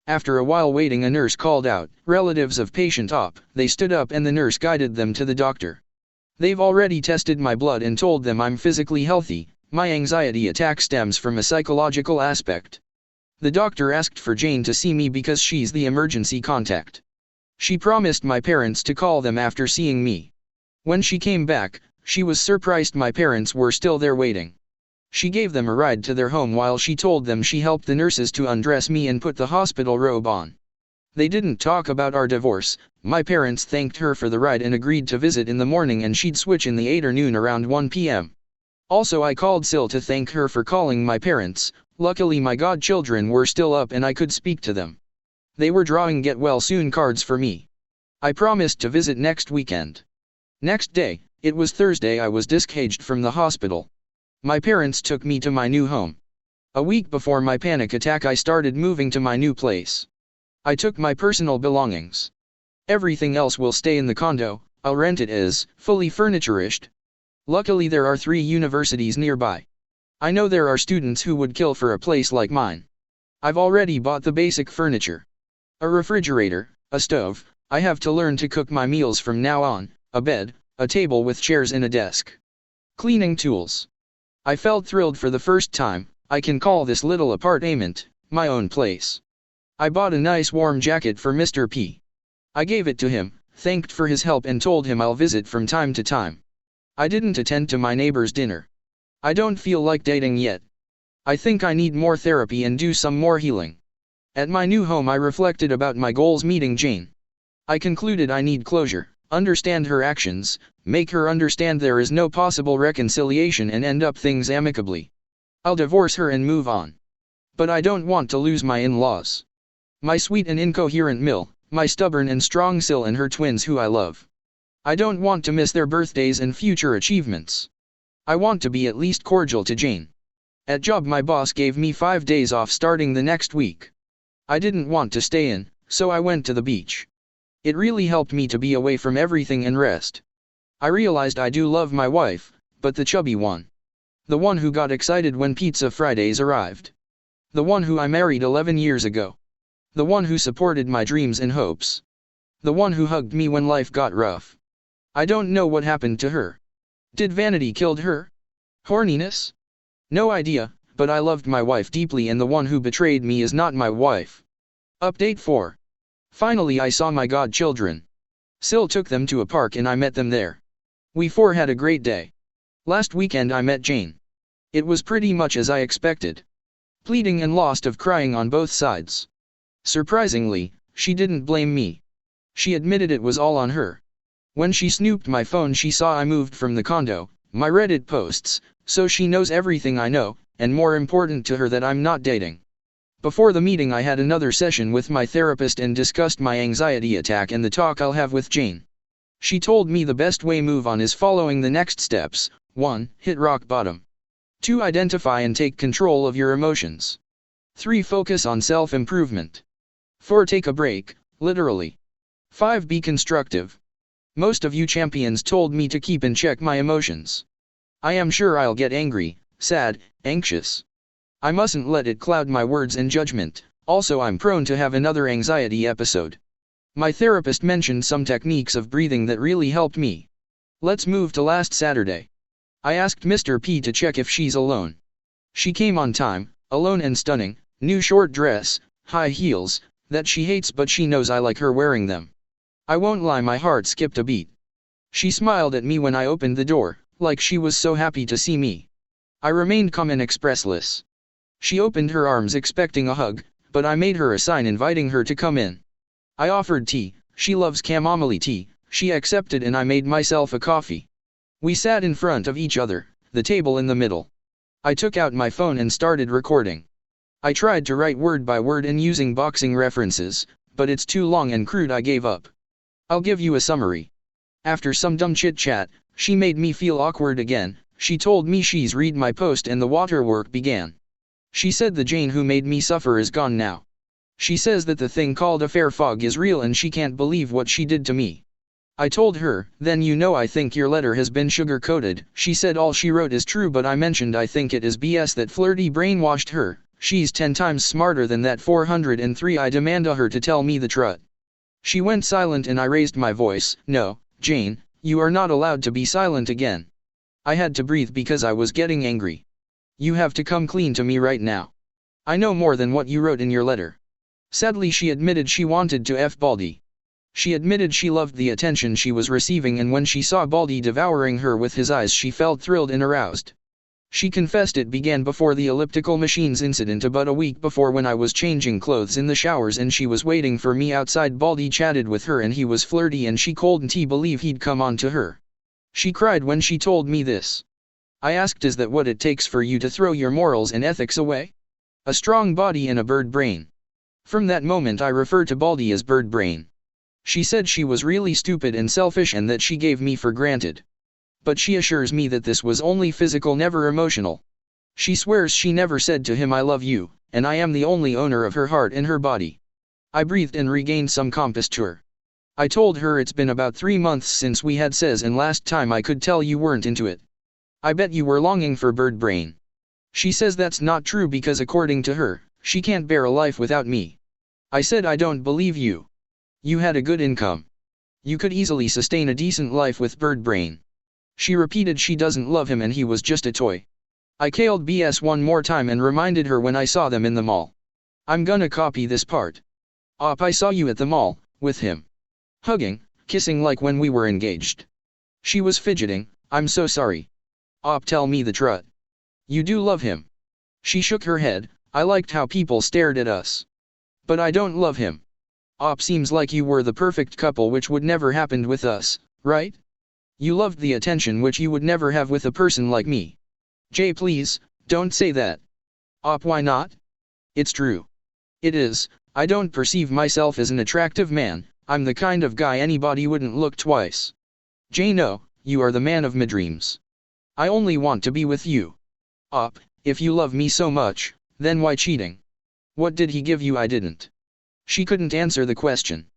After a while waiting, a nurse called out, "Relatives of patient op." They stood up and the nurse guided them to the doctor. They've already tested my blood and told them I'm physically healthy. My anxiety attack stems from a psychological aspect. The doctor asked for Jane to see me because she's the emergency contact. She promised my parents to call them after seeing me. When she came back, she was surprised my parents were still there waiting. She gave them a ride to their home while she told them she helped the nurses to undress me and put the hospital robe on. They didn't talk about our divorce. My parents thanked her for the ride and agreed to visit in the morning and she'd switch in the afternoon around 1 p.m. Also, I called Sil to thank her for calling my parents. Luckily my godchildren were still up and I could speak to them. They were drawing get well soon cards for me. I promised to visit next weekend. Next day, it was Thursday, I was discharged from the hospital. My parents took me to my new home. A week before my panic attack I started moving to my new place. I took my personal belongings. Everything else will stay in the condo. I'll rent it as fully furnitured. Luckily there are 3 universities nearby. I know there are students who would kill for a place like mine. I've already bought the basic furniture. A refrigerator, a stove. I have to learn to cook my meals from now on, a bed, a table with chairs and a desk. Cleaning tools. I felt thrilled for the first time. I can call this little apartment my own place. I bought a nice warm jacket for Mr. P. I gave it to him, thanked for his help and told him I'll visit from time to time. I didn't attend to my neighbor's dinner. I don't feel like dating yet. I think I need more therapy and do some more healing. At my new home I reflected about my goals meeting Jane. I concluded I need closure, understand her actions, make her understand there is no possible reconciliation and end up things amicably. I'll divorce her and move on. But I don't want to lose my in-laws. My sweet and incoherent Mill, my stubborn and strong Sil and her twins who I love. I don't want to miss their birthdays and future achievements. I want to be at least cordial to Jane. At job my boss gave me 5 days off starting the next week. I didn't want to stay in, so I went to the beach. It really helped me to be away from everything and rest. I realized I do love my wife, but the chubby one. The one who got excited when Pizza Fridays arrived. The one who I married 11 years ago. The one who supported my dreams and hopes. The one who hugged me when life got rough. I don't know what happened to her. Did vanity killed her? Horniness? No idea, but I loved my wife deeply and the one who betrayed me is not my wife. Update 4. Finally I saw my godchildren. Sil took them to a park and I met them there. We 4 had a great day. Last weekend I met Jane. It was pretty much as I expected. Pleading and lost of crying on both sides. Surprisingly, she didn't blame me. She admitted it was all on her. When she snooped my phone she saw I moved from the condo, my Reddit posts, so she knows everything I know, and more important to her that I'm not dating. Before the meeting I had another session with my therapist and discussed my anxiety attack and the talk I'll have with Jane. She told me the best way move on is following the next steps. 1. Hit rock bottom. 2. Identify and take control of your emotions. 3. Focus on self-improvement. 4. Take a break, literally. 5. Be constructive. Most of you champions told me to keep in check my emotions. I am sure I'll get angry, sad, anxious. I mustn't let it cloud my words and judgment. Also I'm prone to have another anxiety episode. My therapist mentioned some techniques of breathing that really helped me. Let's move to last Saturday. I asked Mr. P to check if she's alone. She came on time, alone and stunning, new short dress, high heels, that she hates but she knows I like her wearing them. I won't lie, my heart skipped a beat. She smiled at me when I opened the door, like she was so happy to see me. I remained calm and expressless. She opened her arms expecting a hug, but I made her a sign inviting her to come in. I offered tea, she loves chamomile tea, she accepted and I made myself a coffee. We sat in front of each other, the table in the middle. I took out my phone and started recording. I tried to write word by word and using boxing references, but it's too long and crude. I gave up. I'll give you a summary. After some dumb chit-chat, she made me feel awkward again. She told me she's read my post and the waterwork began. She said the Jane who made me suffer is gone now. She says that the thing called affair fog is real and she can't believe what she did to me. I told her, then you know I think your letter has been sugar-coated. She said all she wrote is true, but I mentioned I think it is BS that Flirty brainwashed her. She's 10 times smarter than that 403. I demanded her to tell me the truth. She went silent and I raised my voice. No, Jane, you are not allowed to be silent again. I had to breathe because I was getting angry. You have to come clean to me right now. I know more than what you wrote in your letter. Sadly, she admitted she wanted to F Baldy. She admitted she loved the attention she was receiving, and when she saw Baldy devouring her with his eyes she felt thrilled and aroused. She confessed it began before the elliptical machines incident about a week before, when I was changing clothes in the showers and she was waiting for me outside. Baldy chatted with her and he was flirty and she couldn't believe he'd come on to her. She cried when she told me this. I asked, is that what it takes for you to throw your morals and ethics away? A strong body and a bird brain. From that moment I refer to Baldy as bird brain. She said she was really stupid and selfish and that she gave me for granted. But she assures me that this was only physical, never emotional. She swears she never said to him I love you, and I am the only owner of her heart and her body. I breathed and regained some composure. I told her it's been about 3 months since we had sex and last time I could tell you weren't into it. I bet you were longing for bird brain. She says that's not true because according to her, she can't bear a life without me. I said I don't believe you. You had a good income. You could easily sustain a decent life with bird brain. She repeated she doesn't love him and he was just a toy. I called BS one more time and reminded her when I saw them in the mall. I'm gonna copy this part. I saw you at the mall, with him. Hugging, kissing like when we were engaged. She was fidgeting. I'm so sorry. Tell me the truth. You do love him. She shook her head. I liked how people stared at us. But I don't love him. Seems like you were the perfect couple, which would never happen with us, right? You loved the attention which you would never have with a person like me. Jay, please, don't say that. Why not? It's true. It is. I don't perceive myself as an attractive man. I'm the kind of guy anybody wouldn't look twice. Jay, no, you are the man of my dreams. I only want to be with you. If you love me so much, then why cheating? What did he give you I didn't? She couldn't answer the question.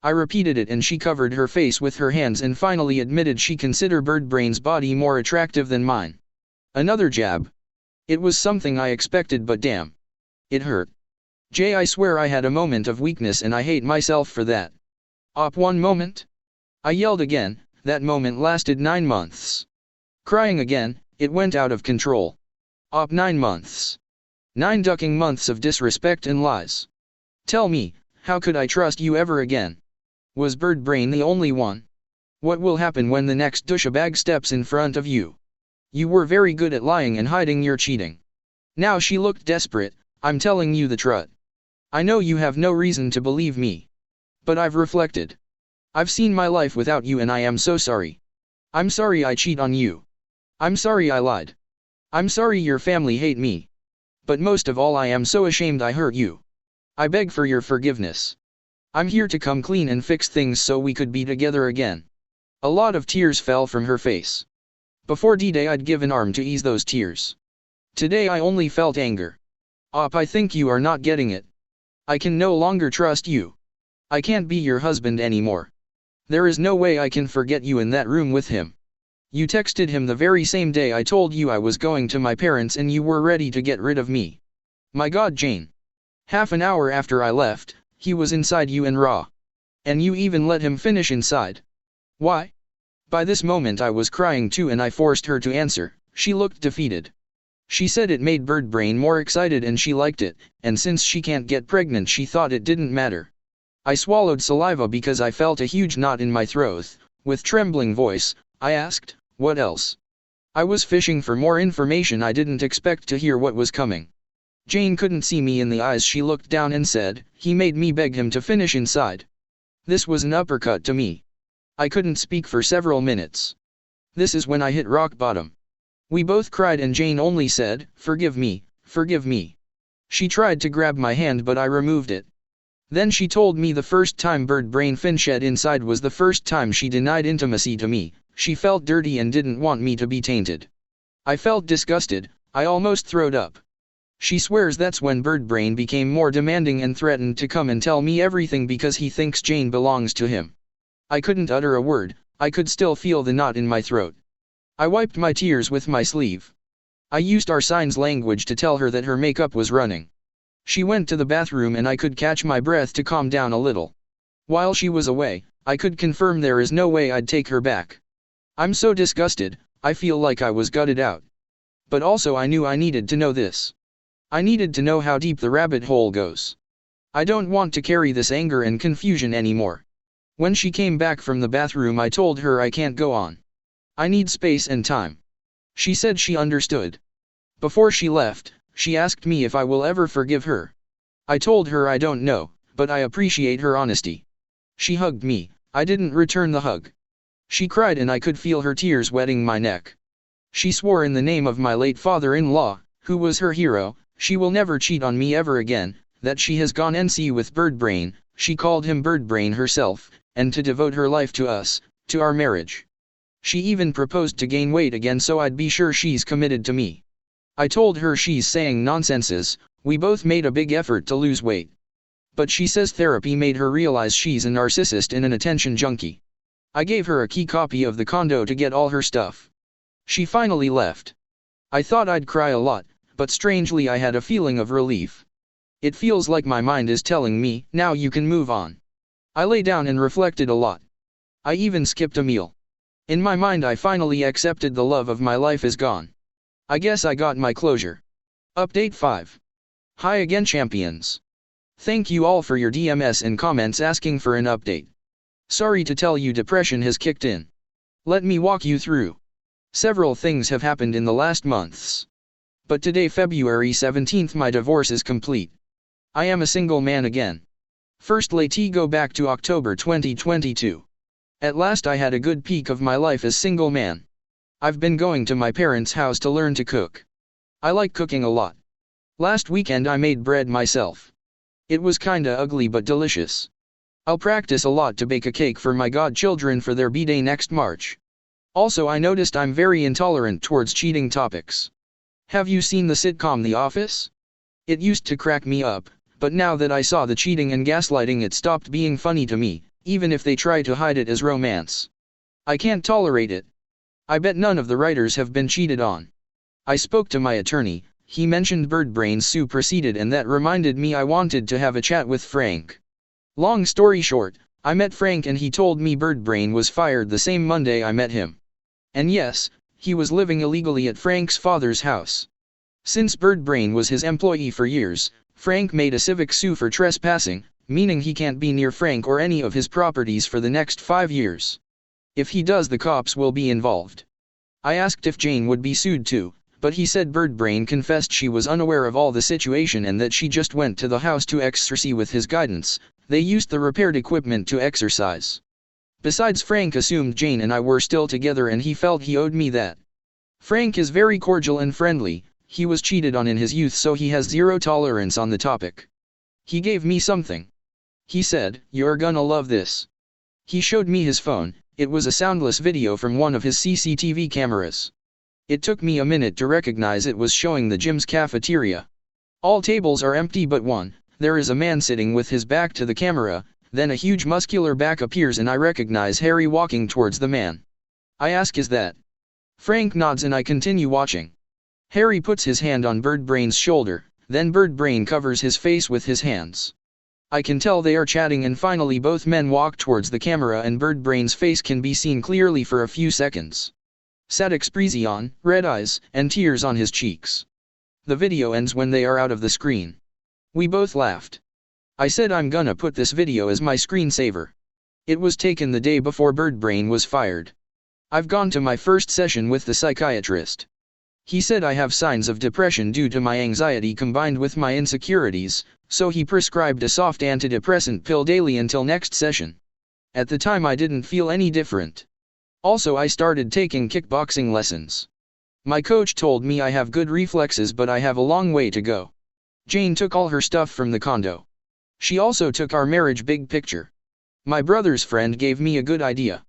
I repeated it and she covered her face with her hands and finally admitted she considered bird brain's body more attractive than mine. Another jab. It was something I expected, but damn. It hurt. Jay, I swear I had a moment of weakness and I hate myself for that. One moment? I yelled again. That moment lasted 9 months. Crying again, it went out of control. 9 months. 9 ducking months of disrespect and lies. Tell me, how could I trust you ever again? Was bird brain the only one? What will happen when the next douchebag steps in front of you? You were very good at lying and hiding your cheating. Now she looked desperate. I'm telling you the truth. I know you have no reason to believe me. But I've reflected. I've seen my life without you and I am so sorry. I'm sorry I cheat on you. I'm sorry I lied. I'm sorry your family hate me. But most of all I am so ashamed I hurt you. I beg for your forgiveness. I'm here to come clean and fix things so we could be together again. A lot of tears fell from her face. Before D-Day I'd give an arm to ease those tears. Today I only felt anger. I think you are not getting it. I can no longer trust you. I can't be your husband anymore. There is no way I can forget you in that room with him. You texted him the very same day I told you I was going to my parents and you were ready to get rid of me. My God, Jane. Half an hour after I left, he was inside you and raw. And you even let him finish inside. Why? By this moment I was crying too and I forced her to answer. She looked defeated. She said it made bird brain more excited and she liked it, and since she can't get pregnant she thought it didn't matter. I swallowed saliva because I felt a huge knot in my throat. With trembling voice, I asked, what else? I was fishing for more information. I didn't expect to hear what was coming. Jane couldn't see me in the eyes. She looked down and said, he made me beg him to finish inside. This was an uppercut to me. I couldn't speak for several minutes. This is when I hit rock bottom. We both cried and Jane only said, "Forgive me, forgive me." She tried to grab my hand but I removed it. Then she told me the first time bird brain fin shed inside was the first time she denied intimacy to me. She felt dirty and didn't want me to be tainted. I felt disgusted, I almost throwed up. She swears that's when bird brain became more demanding and threatened to come and tell me everything because he thinks Jane belongs to him. I couldn't utter a word, I could still feel the knot in my throat. I wiped my tears with my sleeve. I used our signs language to tell her that her makeup was running. She went to the bathroom and I could catch my breath to calm down a little. While she was away, I could confirm there is no way I'd take her back. I'm so disgusted, I feel like I was gutted out. But also I knew I needed to know this. I needed to know how deep the rabbit hole goes. I don't want to carry this anger and confusion anymore. When she came back from the bathroom I told her I can't go on. I need space and time. She said she understood. Before she left, she asked me if I will ever forgive her. I told her I don't know, but I appreciate her honesty. She hugged me, I didn't return the hug. She cried and I could feel her tears wetting my neck. She swore in the name of my late father-in-law, who was her hero, she will never cheat on me ever again, that she has gone NC with Birdbrain, she called him Birdbrain herself, and to devote her life to us, to our marriage. She even proposed to gain weight again so I'd be sure she's committed to me. I told her she's saying nonsenses, we both made a big effort to lose weight. But she says therapy made her realize she's a narcissist and an attention junkie. I gave her a key copy of the condo to get all her stuff. She finally left. I thought I'd cry a lot, but strangely I had a feeling of relief. It feels like my mind is telling me, now you can move on. I lay down and reflected a lot. I even skipped a meal. In my mind I finally accepted the love of my life is gone. I guess I got my closure. Update 5. Hi again champions. Thank you all for your DMs and comments asking for an update. Sorry to tell you depression has kicked in. Let me walk you through. Several things have happened in the last months. But today February 17th my divorce is complete. I am a single man again. First let's go back to October 2022. At last I had a good peek of my life as single man. I've been going to my parents' house to learn to cook. I like cooking a lot. Last weekend I made bread myself. It was kinda ugly but delicious. I'll practice a lot to bake a cake for my godchildren for their b-day next March. Also I noticed I'm very intolerant towards cheating topics. Have you seen the sitcom The Office? It used to crack me up, but now that I saw the cheating and gaslighting it stopped being funny to me, even if they try to hide it as romance. I can't tolerate it. I bet none of the writers have been cheated on. I spoke to my attorney, he mentioned Birdbrain's sue proceeded and that reminded me I wanted to have a chat with Frank. Long story short, I met Frank and he told me Birdbrain was fired the same Monday I met him. And yes, he was living illegally at Frank's father's house. Since Birdbrain was his employee for years, Frank made a civic sue for trespassing, meaning he can't be near Frank or any of his properties for the next 5 years. If he does the cops will be involved. I asked if Jane would be sued too, but he said Birdbrain confessed she was unaware of all the situation and that she just went to the house to exercise with his guidance, they used the repaired equipment to exercise. Besides Frank assumed Jane and I were still together and he felt he owed me that. Frank is very cordial and friendly, he was cheated on in his youth so he has zero tolerance on the topic. He gave me something. He said, "You're gonna love this." He showed me his phone, it was a soundless video from one of his CCTV cameras. It took me a minute to recognize it was showing the gym's cafeteria. All tables are empty but one, there is a man sitting with his back to the camera, then a huge muscular back appears and I recognize Harry walking towards the man. I ask is that? Frank nods and I continue watching. Harry puts his hand on Birdbrain's shoulder, then Birdbrain covers his face with his hands. I can tell they are chatting and finally both men walk towards the camera and Birdbrain's face can be seen clearly for a few seconds. Sad expression, red eyes, and tears on his cheeks. The video ends when they are out of the screen. We both laughed. I said I'm gonna put this video as my screensaver. It was taken the day before Birdbrain was fired. I've gone to my first session with the psychiatrist. He said I have signs of depression due to my anxiety combined with my insecurities, so he prescribed a soft antidepressant pill daily until next session. At the time I didn't feel any different. Also I started taking kickboxing lessons. My coach told me I have good reflexes but I have a long way to go. Jane took all her stuff from the condo. She also took our marriage big picture. My brother's friend gave me a good idea.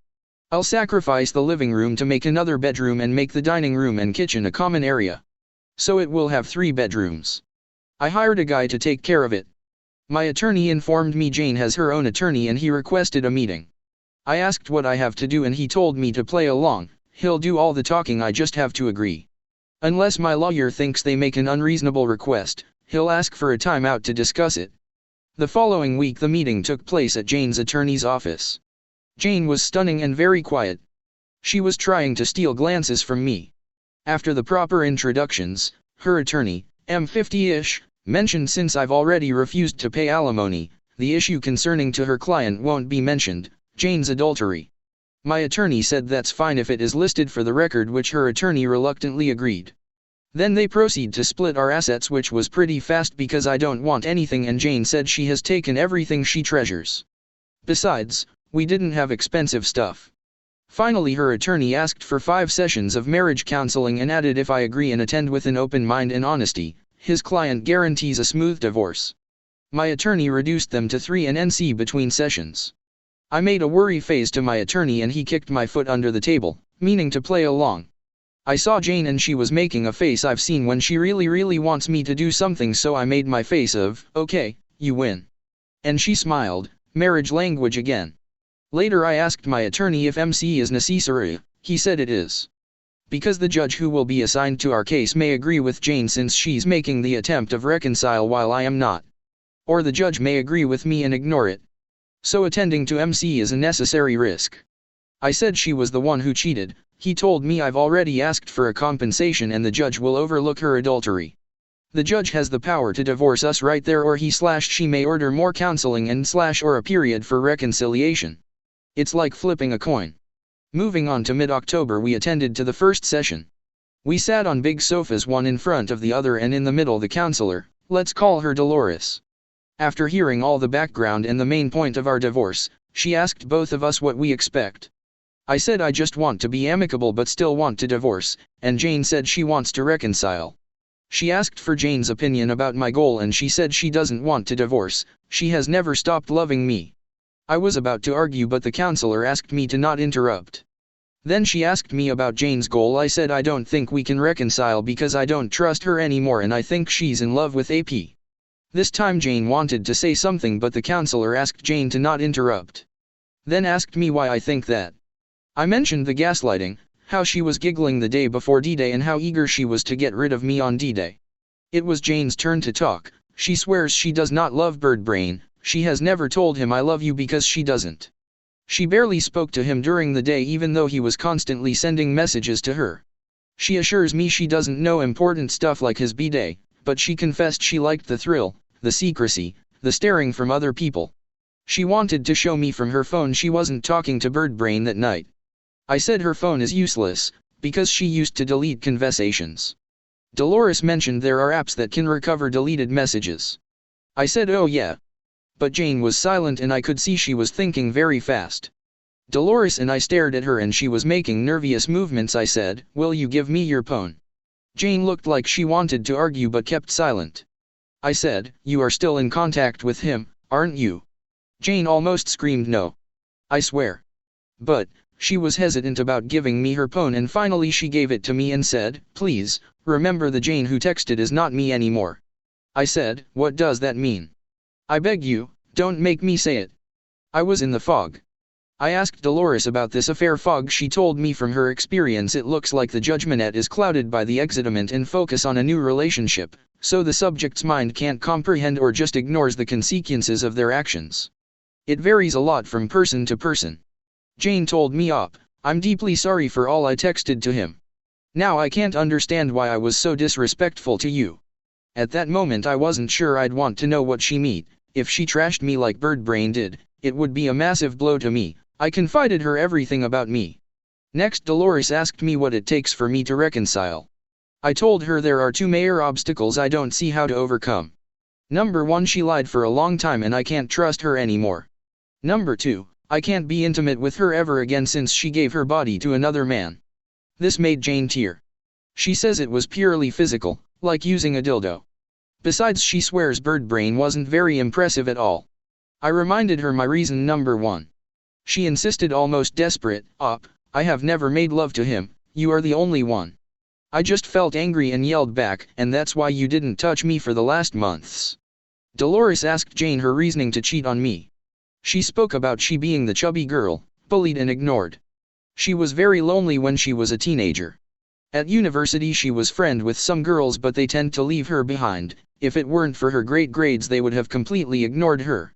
I'll sacrifice the living room to make another bedroom and make the dining room and kitchen a common area. So it will have 3 bedrooms. I hired a guy to take care of it. My attorney informed me Jane has her own attorney and he requested a meeting. I asked what I have to do and he told me to play along. He'll do all the talking, I just have to agree. Unless my lawyer thinks they make an unreasonable request, he'll ask for a timeout to discuss it. The following week the meeting took place at Jane's attorney's office. Jane was stunning and very quiet. She was trying to steal glances from me. After the proper introductions, her attorney, M50-ish, mentioned since I've already refused to pay alimony, the issue concerning to her client won't be mentioned, Jane's adultery. My attorney said that's fine if it is listed for the record, which her attorney reluctantly agreed. Then they proceed to split our assets, which was pretty fast because I don't want anything and Jane said she has taken everything she treasures. Besides, we didn't have expensive stuff. Finally her attorney asked for 5 sessions of marriage counseling and added if I agree and attend with an open mind and honesty, his client guarantees a smooth divorce. My attorney reduced them to 3 and NC between sessions. I made a worry face to my attorney and he kicked my foot under the table, meaning to play along. I saw Jane and she was making a face I've seen when she really wants me to do something, so I made my face of, okay, you win. And she smiled, marriage language again. Later I asked my attorney if MC is necessary, he said it is. Because the judge who will be assigned to our case may agree with Jane since she's making the attempt of reconcile while I am not. Or the judge may agree with me and ignore it. So attending to MC is a necessary risk. I said she was the one who cheated. He told me I've already asked for a compensation and the judge will overlook her adultery. The judge has the power to divorce us right there, or she may order more counseling and or a period for reconciliation. It's like flipping a coin. Moving on to mid-October, we attended to the first session. We sat on big sofas, one in front of the other, and in the middle the counselor, let's call her Dolores. After hearing all the background and the main point of our divorce, she asked both of us what we expect. I said I just want to be amicable but still want to divorce, and Jane said she wants to reconcile. She asked for Jane's opinion about my goal and she said she doesn't want to divorce, she has never stopped loving me. I was about to argue but the counselor asked me to not interrupt. Then she asked me about Jane's goal. I said I don't think we can reconcile because I don't trust her anymore and I think she's in love with AP. This time Jane wanted to say something but the counselor asked Jane to not interrupt. Then asked me why I think that. I mentioned the gaslighting, how she was giggling the day before D-Day and how eager she was to get rid of me on D-Day. It was Jane's turn to talk. She swears she does not love Birdbrain. She has never told him I love you because she doesn't. She barely spoke to him during the day even though he was constantly sending messages to her. She assures me she doesn't know important stuff like his B-Day, but she confessed she liked the thrill, the secrecy, the staring from other people. She wanted to show me from her phone she wasn't talking to Birdbrain that night. I said her phone is useless, because she used to delete conversations. Dolores mentioned there are apps that can recover deleted messages. I said oh yeah. But Jane was silent and I could see she was thinking very fast. Dolores and I stared at her and she was making nervous movements. I said, will you give me your phone? Jane looked like she wanted to argue but kept silent. I said, you are still in contact with him, aren't you? Jane almost screamed no. I swear. But, she was hesitant about giving me her phone and finally she gave it to me and said, please, remember the Jane who texted is not me anymore. I said, what does that mean? I beg you, don't make me say it. I was in the fog. I asked Dolores about this affair fog. She told me from her experience it looks like the judgment is clouded by the excitement and focus on a new relationship, so the subject's mind can't comprehend or just ignores the consequences of their actions. It varies a lot from person to person. Jane told me I'm deeply sorry for all I texted to him. Now I can't understand why I was so disrespectful to you. At that moment I wasn't sure I'd want to know what she meant. If she trashed me like Birdbrain did, it would be a massive blow to me. I confided her everything about me. Next Dolores asked me what it takes for me to reconcile. I told her there are 2 major obstacles I don't see how to overcome. Number 1, she lied for a long time and I can't trust her anymore. Number 2, I can't be intimate with her ever again since she gave her body to another man. This made Jane tear. She says it was purely physical, like using a dildo. Besides, she swears Bird Brain wasn't very impressive at all. I reminded her my reason number 1. She insisted, almost desperate, I have never made love to him, you are the only one. I just felt angry and yelled back, and that's why you didn't touch me for the last months. Dolores asked Jane her reasoning to cheat on me. She spoke about she being the chubby girl, bullied and ignored. She was very lonely when she was a teenager. At university she was friends with some girls, but they tend to leave her behind. If it weren't for her great grades they would have completely ignored her.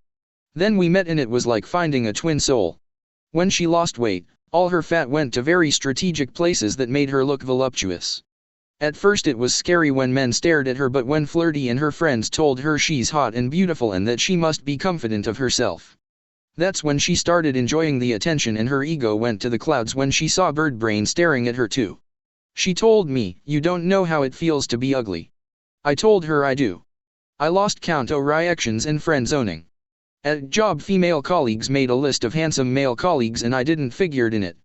Then we met and it was like finding a twin soul. When she lost weight, all her fat went to very strategic places that made her look voluptuous. At first it was scary when men stared at her, but when Flirty and her friends told her she's hot and beautiful and that she must be confident of herself. That's when she started enjoying the attention, and her ego went to the clouds when she saw Bird Brain staring at her too. She told me, "You don't know how it feels to be ugly." I told her I do. I lost count of reactions and friend zoning. At job, female colleagues made a list of handsome male colleagues and I didn't figure in it.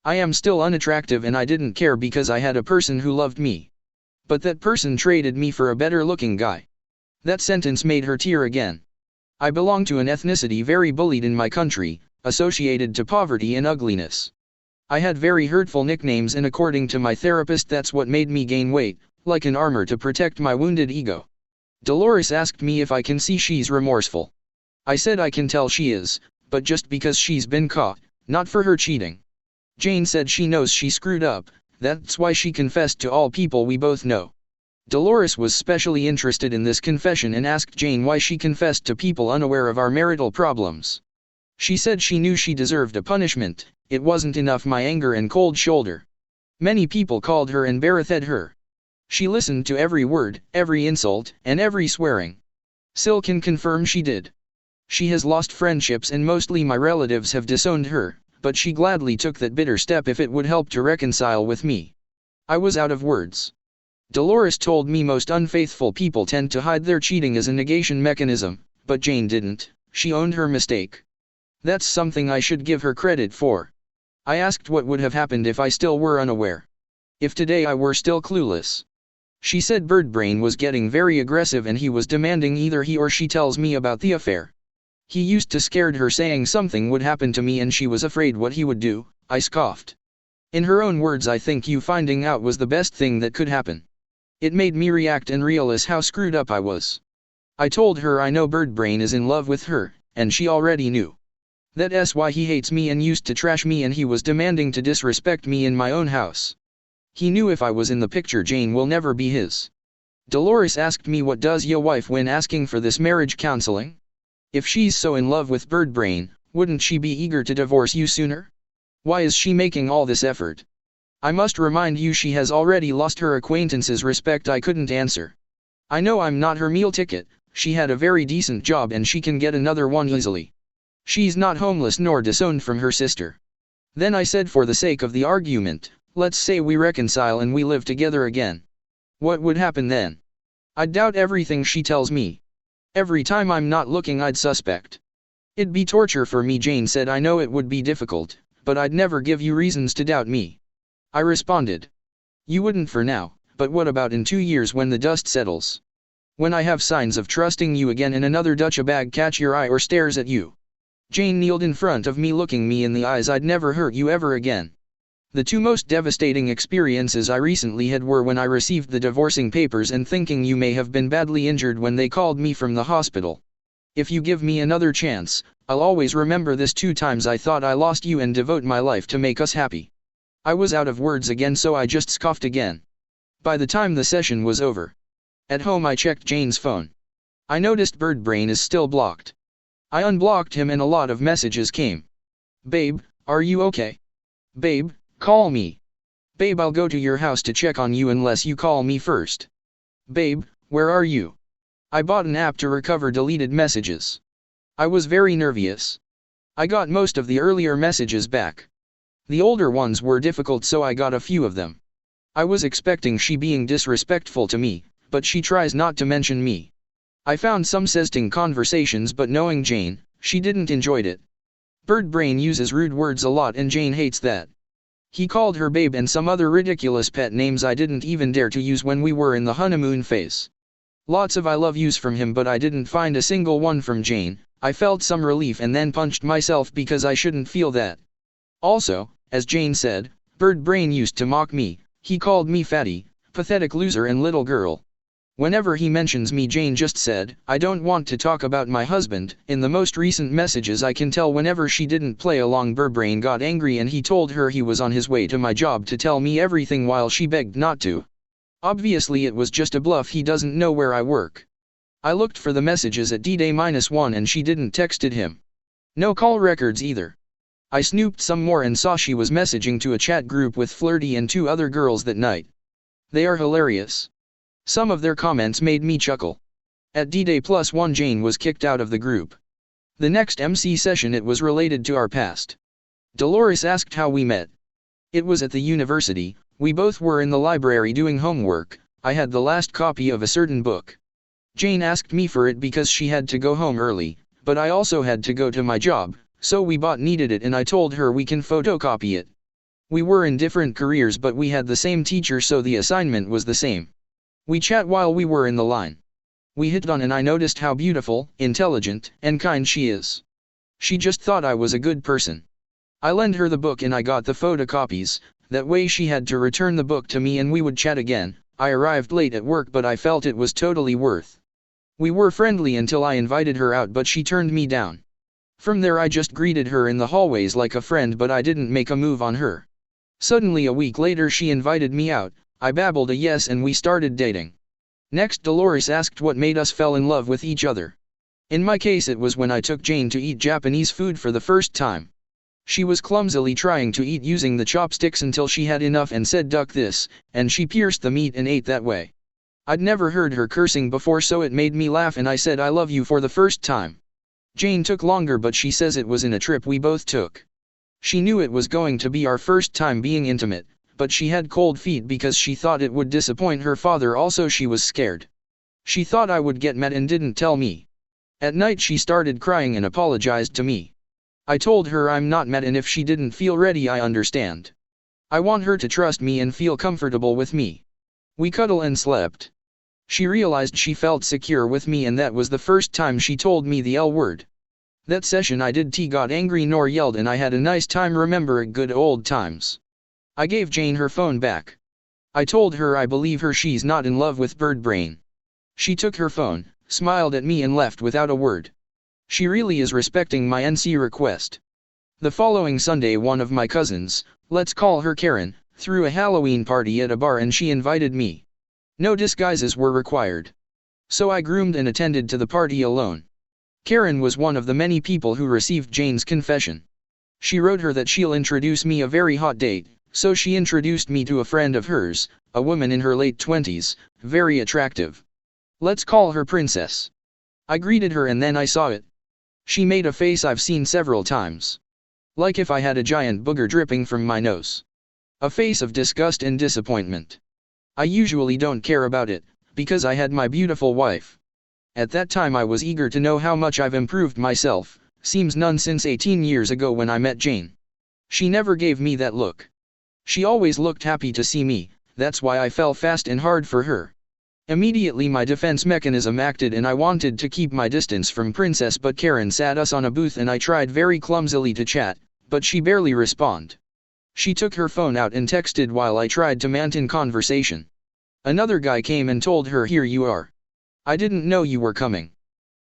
I am still unattractive and I didn't care because I had a person who loved me. But that person traded me for a better looking guy. That sentence made her tear again. I belong to an ethnicity very bullied in my country, associated to poverty and ugliness. I had very hurtful nicknames, and according to my therapist that's what made me gain weight, like an armor to protect my wounded ego. Dolores asked me if I can see she's remorseful. I said I can tell she is, but just because she's been caught, not for her cheating. Jane said she knows she screwed up, that's why she confessed to all people we both know. Dolores was specially interested in this confession and asked Jane why she confessed to people unaware of our marital problems. She said she knew she deserved a punishment, it wasn't enough my anger and cold shoulder. Many people called her and berthed her. She listened to every word, every insult, and every swearing. Sil can confirm she did. She has lost friendships and mostly my relatives have disowned her, but she gladly took that bitter step if it would help to reconcile with me. I was out of words. Dolores told me most unfaithful people tend to hide their cheating as a negation mechanism, but Jane didn't. She owned her mistake. That's something I should give her credit for. I asked what would have happened if I still were unaware. If today I were still clueless. She said Bird Brain was getting very aggressive and he was demanding either he or she tells me about the affair. He used to scared her, saying something would happen to me and she was afraid what he would do. I scoffed. In her own words, I think you finding out was the best thing that could happen. It made me react and realize how screwed up I was. I told her I know Bird Brain is in love with her, and she already knew. That's why he hates me and used to trash me, and he was demanding to disrespect me in my own house. He knew if I was in the picture Jane will never be his. Dolores asked me what does your wife when asking for this marriage counseling? If she's so in love with Bird Brain, wouldn't she be eager to divorce you sooner? Why is she making all this effort? I must remind you she has already lost her acquaintances' respect. I couldn't answer. I know I'm not her meal ticket, she had a very decent job and she can get another one easily. She's not homeless nor disowned from her sister. Then I said, for the sake of the argument, let's say we reconcile and we live together again. What would happen then? I'd doubt everything she tells me. Every time I'm not looking I'd suspect. It'd be torture for me, Jane said. I know it would be difficult, but I'd never give you reasons to doubt me. I responded. You wouldn't for now, but what about in 2 years when the dust settles? When I have signs of trusting you again and another Dutch bag catch your eye or stares at you? Jane kneeled in front of me, looking me in the eyes. I'd never hurt you ever again. The two most devastating experiences I recently had were when I received the divorcing papers and thinking you may have been badly injured when they called me from the hospital. If you give me another chance, I'll always remember this. 2 times I thought I lost you and devote my life to make us happy. I was out of words again, so I just scoffed again. By the time the session was over. At home I checked Jane's phone. I noticed Bird Brain is still blocked. I unblocked him and a lot of messages came. Babe, are you okay? Babe, call me. Babe, I'll go to your house to check on you unless you call me first. Babe, where are you? I bought an app to recover deleted messages. I was very nervous. I got most of the earlier messages back. The older ones were difficult, so I got a few of them. I was expecting she being disrespectful to me, but she tries not to mention me. I found some sexting conversations, but knowing Jane, she didn't enjoy it. Bird Brain uses rude words a lot and Jane hates that. He called her babe and some other ridiculous pet names I didn't even dare to use when we were in the honeymoon phase. Lots of I love yous from him, but I didn't find a single one from Jane. I felt some relief and then punched myself because I shouldn't feel that. Also, as Jane said, Bird Brain used to mock me. He called me fatty, pathetic loser and little girl. Whenever he mentions me, Jane just said, I don't want to talk about my husband. In the most recent messages I can tell whenever she didn't play along, Birdbrain got angry and he told her he was on his way to my job to tell me everything while she begged not to. Obviously it was just a bluff, he doesn't know where I work. I looked for the messages at D-Day-1 and she didn't texted him. No call records either. I snooped some more and saw she was messaging to a chat group with Flirty and 2 other girls that night. They are hilarious. Some of their comments made me chuckle. At D-Day+1 Jane was kicked out of the group. The next MC session it was related to our past. Dolores asked how we met. It was at the university, we both were in the library doing homework. I had the last copy of a certain book. Jane asked me for it because she had to go home early, but I also had to go to my job, so we both needed it and I told her we can photocopy it. We were in different careers but we had the same teacher so the assignment was the same. We chat while we were in the line. We hit on and I noticed how beautiful, intelligent, and kind she is. She just thought I was a good person. I lent her the book and I got the photocopies, that way she had to return the book to me and we would chat again. I arrived late at work but I felt it was totally worth. We were friendly until I invited her out but she turned me down. From there I just greeted her in the hallways like a friend but I didn't make a move on her. Suddenly a week later she invited me out. I babbled a yes and we started dating. Next Dolores asked what made us fell in love with each other. In my case it was when I took Jane to eat Japanese food for the first time. She was clumsily trying to eat using the chopsticks until she had enough and said duck this, and she pierced the meat and ate that way. I'd never heard her cursing before so it made me laugh and I said I love you for the first time. Jane took longer but she says it was in a trip we both took. She knew it was going to be our first time being intimate. But she had cold feet because she thought it would disappoint her father, also she was scared. She thought I would get mad and didn't tell me. At night she started crying and apologized to me. I told her I'm not mad and if she didn't feel ready I understand. I want her to trust me and feel comfortable with me. We cuddled and slept. She realized she felt secure with me and that was the first time she told me the L word. That session I did got angry nor yelled and I had a nice time remembering good old times. I gave Jane her phone back. I told her I believe her she's not in love with Birdbrain. She took her phone, smiled at me and left without a word. She really is respecting my NC request. The following Sunday one of my cousins, let's call her Karen, threw a Halloween party at a bar and she invited me. No disguises were required. So I groomed and attended to the party alone. Karen was one of the many people who received Jane's confession. She wrote her that she'll introduce me a very hot date. So she introduced me to a friend of hers, a woman in her late 20s, very attractive. Let's call her Princess. I greeted her and then I saw it. She made a face I've seen several times. Like if I had a giant booger dripping from my nose. A face of disgust and disappointment. I usually don't care about it, because I had my beautiful wife. At that time I was eager to know how much I've improved myself, seems none since 18 years ago when I met Jane. She never gave me that look. She always looked happy to see me, that's why I fell fast and hard for her. Immediately my defense mechanism acted and I wanted to keep my distance from Princess but Karen sat us on a booth and I tried very clumsily to chat, but she barely responded. She took her phone out and texted while I tried to maintain conversation. Another guy came and told her here you are. I didn't know you were coming.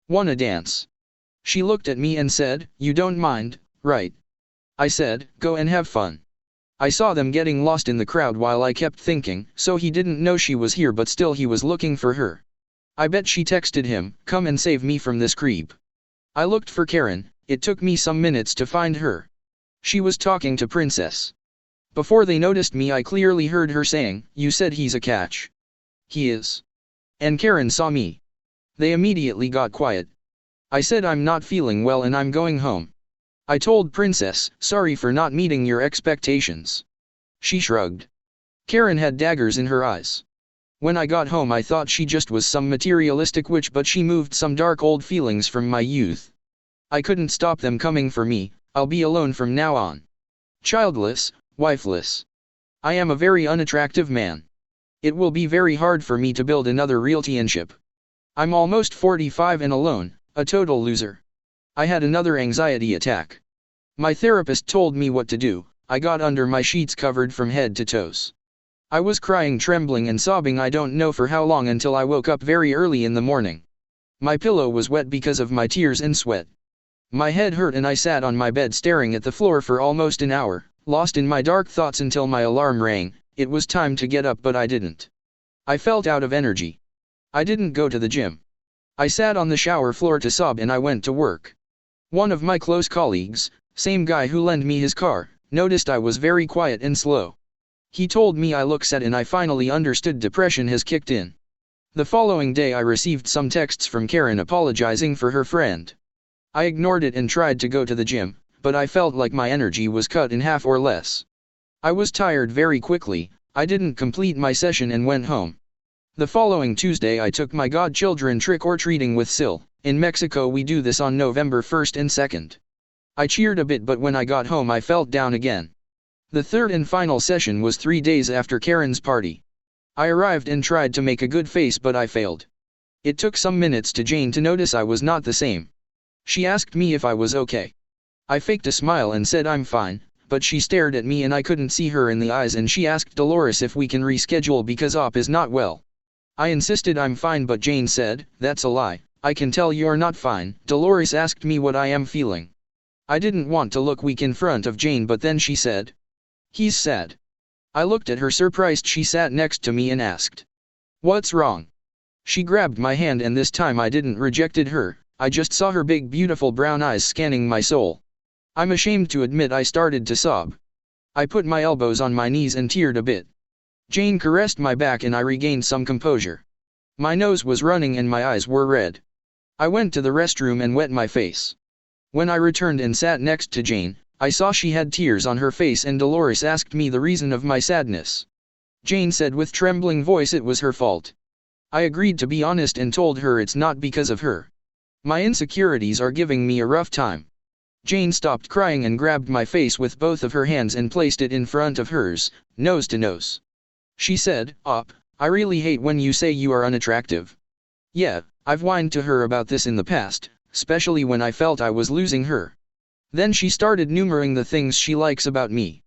Wanna dance? She looked at me and said, you don't mind, right? I said, go and have fun. I saw them getting lost in the crowd while I kept thinking, so he didn't know she was here but still he was looking for her. I bet she texted him, come and save me from this creep. I looked for Karen, it took me some minutes to find her. She was talking to Princess. Before they noticed me I clearly heard her saying, you said he's a catch. He is. And Karen saw me. They immediately got quiet. I said I'm not feeling well and I'm going home. I told Princess, sorry for not meeting your expectations. She shrugged. Karen had daggers in her eyes. When I got home I thought she just was some materialistic witch but she moved some dark old feelings from my youth. I couldn't stop them coming for me, I'll be alone from now on. Childless, wifeless. I am a very unattractive man. It will be very hard for me to build another relationship. I'm almost 45 and alone, a total loser. I had another anxiety attack. My therapist told me what to do. I got under my sheets covered from head to toes. I was crying, trembling and sobbing I don't know for how long until I woke up very early in the morning. My pillow was wet because of my tears and sweat. My head hurt and I sat on my bed staring at the floor for almost an hour, lost in my dark thoughts until my alarm rang. It was time to get up but I didn't. I felt out of energy. I didn't go to the gym. I sat on the shower floor to sob and I went to work. One of my close colleagues, same guy who lent me his car, noticed I was very quiet and slow. He told me I look sad and I finally understood depression has kicked in. The following day I received some texts from Karen apologizing for her friend. I ignored it and tried to go to the gym, but I felt like my energy was cut in half or less. I was tired very quickly. I didn't complete my session and went home. The following Tuesday I took my godchildren trick-or-treating with Sil. In Mexico we do this on November 1st and 2nd. I cheered a bit but when I got home I felt down again. The third and final session was 3 days after Karen's party. I arrived and tried to make a good face but I failed. It took some minutes to Jane to notice I was not the same. She asked me if I was okay. I faked a smile and said I'm fine, but she stared at me and I couldn't see her in the eyes and she asked Dolores if we can reschedule because Op is not well. I insisted I'm fine but Jane said, that's a lie, I can tell you're not fine. Dolores asked me what I am feeling. I didn't want to look weak in front of Jane but then she said, he's sad. I looked at her surprised. She sat next to me and asked, what's wrong? She grabbed my hand and this time I didn't rejected her, I just saw her big beautiful brown eyes scanning my soul. I'm ashamed to admit I started to sob. I put my elbows on my knees and teared a bit. Jane caressed my back and I regained some composure. My nose was running and my eyes were red. I went to the restroom and wet my face. When I returned and sat next to Jane, I saw she had tears on her face and Dolores asked me the reason of my sadness. Jane said with trembling voice it was her fault. I agreed to be honest and told her it's not because of her. My insecurities are giving me a rough time. Jane stopped crying and grabbed my face with both of her hands and placed it in front of hers, nose to nose. She said, Op, I really hate when you say you are unattractive. Yeah, I've whined to her about this in the past, especially when I felt I was losing her. Then she started numbering the things she likes about me.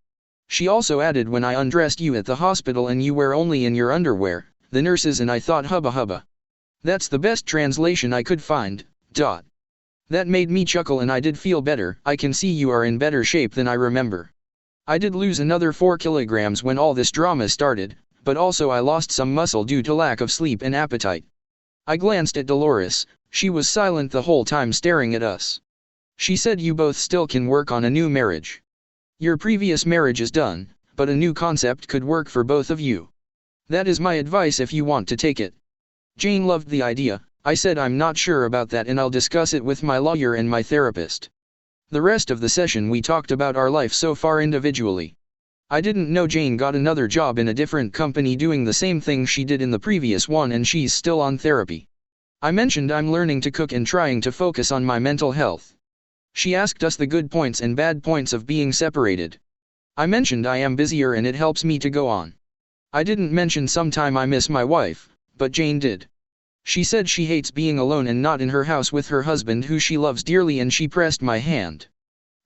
She also added when I undressed you at the hospital and you were only in your underwear, the nurses and I thought hubba hubba. That's the best translation I could find. That made me chuckle and I did feel better. I can see you are in better shape than I remember. I did lose another 4 kilograms when all this drama started, but also I lost some muscle due to lack of sleep and appetite. I glanced at Dolores. She was silent the whole time staring at us. She said you both still can work on a new marriage. Your previous marriage is done, but a new concept could work for both of you. That is my advice if you want to take it. Jane loved the idea. I said I'm not sure about that and I'll discuss it with my lawyer and my therapist. The rest of the session we talked about our life so far individually. I didn't know Jane got another job in a different company doing the same thing she did in the previous one and she's still on therapy. I mentioned I'm learning to cook and trying to focus on my mental health. She asked us the good points and bad points of being separated. I mentioned I am busier and it helps me to go on. I didn't mention sometime I miss my wife, but Jane did. She said she hates being alone and not in her house with her husband who she loves dearly and she pressed my hand.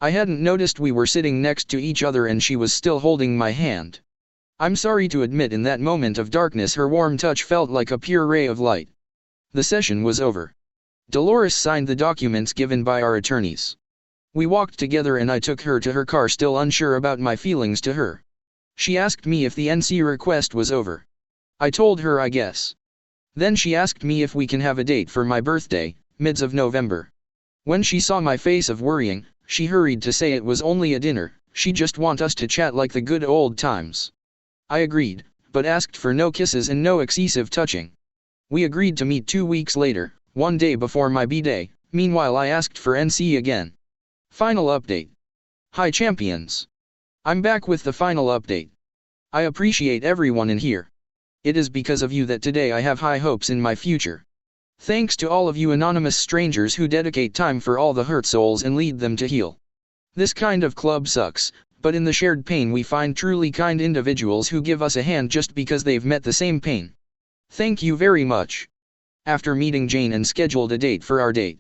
I hadn't noticed we were sitting next to each other and she was still holding my hand. I'm sorry to admit in that moment of darkness her warm touch felt like a pure ray of light. The session was over. Dolores signed the documents given by our attorneys. We walked together and I took her to her car still unsure about my feelings to her. She asked me if the NC request was over. I told her I guess. Then she asked me if we can have a date for my birthday, mids of November. When she saw my face of worrying, she hurried to say it was only a dinner, she just want us to chat like the good old times. I agreed, but asked for no kisses and no excessive touching. We agreed to meet 2 weeks later, one day before my B-day. Meanwhile I asked for NC again. Final update. Hi champions. I'm back with the final update. I appreciate everyone in here. It is because of you that today I have high hopes in my future. Thanks to all of you anonymous strangers who dedicate time for all the hurt souls and lead them to heal. This kind of club sucks, but in the shared pain we find truly kind individuals who give us a hand just because they've met the same pain. Thank you very much. After meeting Jane and scheduled a date for our date,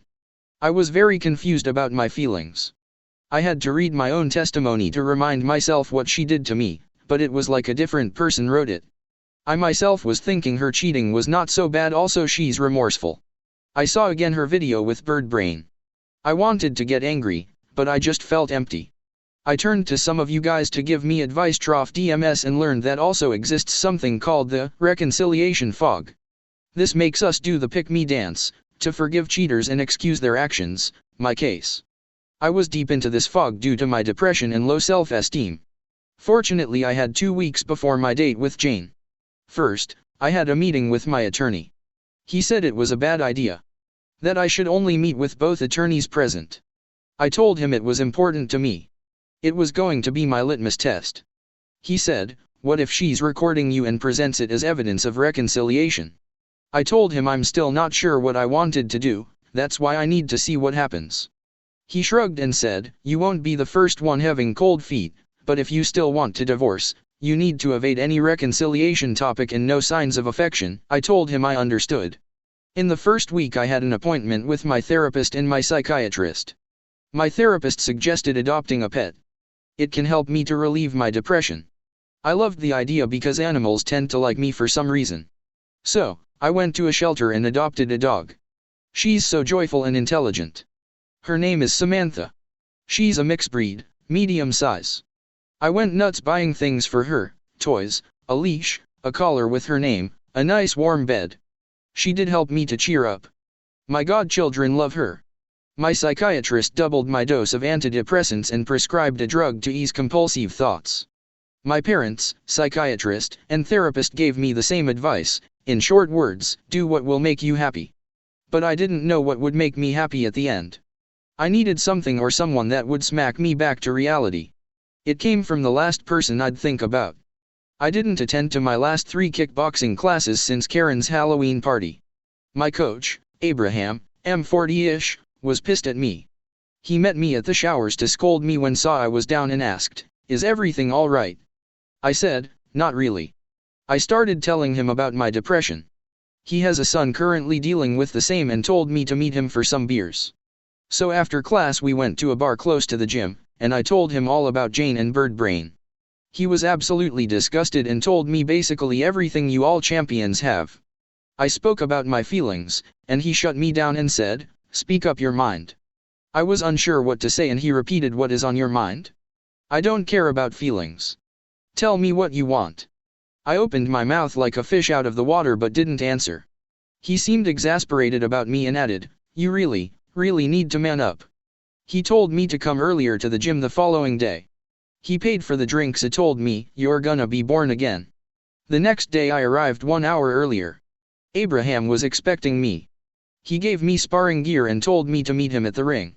I was very confused about my feelings. I had to read my own testimony to remind myself what she did to me, but it was like a different person wrote it. I myself was thinking her cheating was not so bad, also she's remorseful. I saw again her video with bird brain. I wanted to get angry, but I just felt empty. I turned to some of you guys to give me advice trough DMS and learned that also exists something called the reconciliation fog. This makes us do the pick me dance, to forgive cheaters and excuse their actions. My case. I was deep into this fog due to my depression and low self-esteem. Fortunately I had 2 weeks before my date with Jane. First, I had a meeting with my attorney. He said it was a bad idea. That I should only meet with both attorneys present. I told him it was important to me. It was going to be my litmus test. He said, "What if she's recording you and presents it as evidence of reconciliation?" I told him I'm still not sure what I wanted to do, that's why I need to see what happens. He shrugged and said, "You won't be the first one having cold feet, but if you still want to divorce, you need to evade any reconciliation topic and no signs of affection." I told him I understood. In the first week I had an appointment with my therapist and my psychiatrist. My therapist suggested adopting a pet. It can help me to relieve my depression. I loved the idea because animals tend to like me for some reason. So, I went to a shelter and adopted a dog. She's so joyful and intelligent. Her name is Samantha. She's a mixed breed, medium size. I went nuts buying things for her, toys, a leash, a collar with her name, a nice warm bed. She did help me to cheer up. My godchildren love her. My psychiatrist doubled my dose of antidepressants and prescribed a drug to ease compulsive thoughts. My parents, psychiatrist, and therapist gave me the same advice, in short words, do what will make you happy. But I didn't know what would make me happy at the end. I needed something or someone that would smack me back to reality. It came from the last person I'd think about. I didn't attend to my last 3 kickboxing classes since Karen's Halloween party. My coach, Abraham, M40-ish, was pissed at me. He met me at the showers to scold me when saw I was down and asked, "Is everything all right?" I said, "Not really." I started telling him about my depression. He has a son currently dealing with the same and told me to meet him for some beers. So after class we went to a bar close to the gym, and I told him all about Jane and bird brain. He was absolutely disgusted and told me basically everything you all champions have. I spoke about my feelings, and he shut me down and said, "Speak up your mind." I was unsure what to say and he repeated, "What is on your mind? I don't care about feelings. Tell me what you want." I opened my mouth like a fish out of the water but didn't answer. He seemed exasperated about me and added, "You really need to man up." He told me to come earlier to the gym the following day. He paid for the drinks and told me, "You're gonna be born again." The next day I arrived 1 hour earlier. Abraham was expecting me. He gave me sparring gear and told me to meet him at the ring.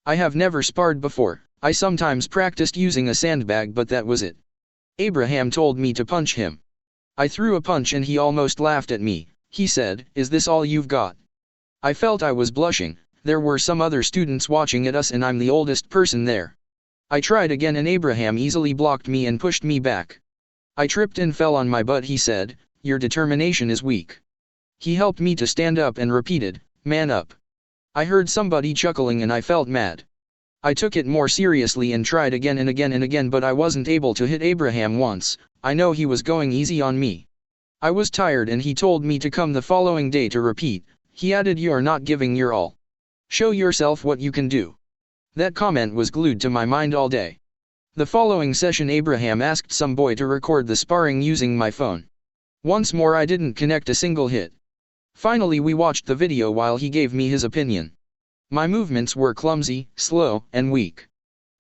I have never sparred before, I sometimes practiced using a sandbag but that was it. Abraham told me to punch him. I threw a punch and he almost laughed at me. He said, "Is this all you've got?" I felt I was blushing. There were some other students watching at us and I'm the oldest person there. I tried again and Abraham easily blocked me and pushed me back. I tripped and fell on my butt. He said, "Your determination is weak." He helped me to stand up and repeated, "Man up." I heard somebody chuckling and I felt mad. I took it more seriously and tried again and again and again but I wasn't able to hit Abraham once. I know he was going easy on me. I was tired and he told me to come the following day to repeat. He added, "You're not giving your all. Show yourself what you can do." That comment was glued to my mind all day. The following session Abraham asked some boy to record the sparring using my phone. Once more I didn't connect a single hit. Finally we watched the video while he gave me his opinion. My movements were clumsy, slow, and weak.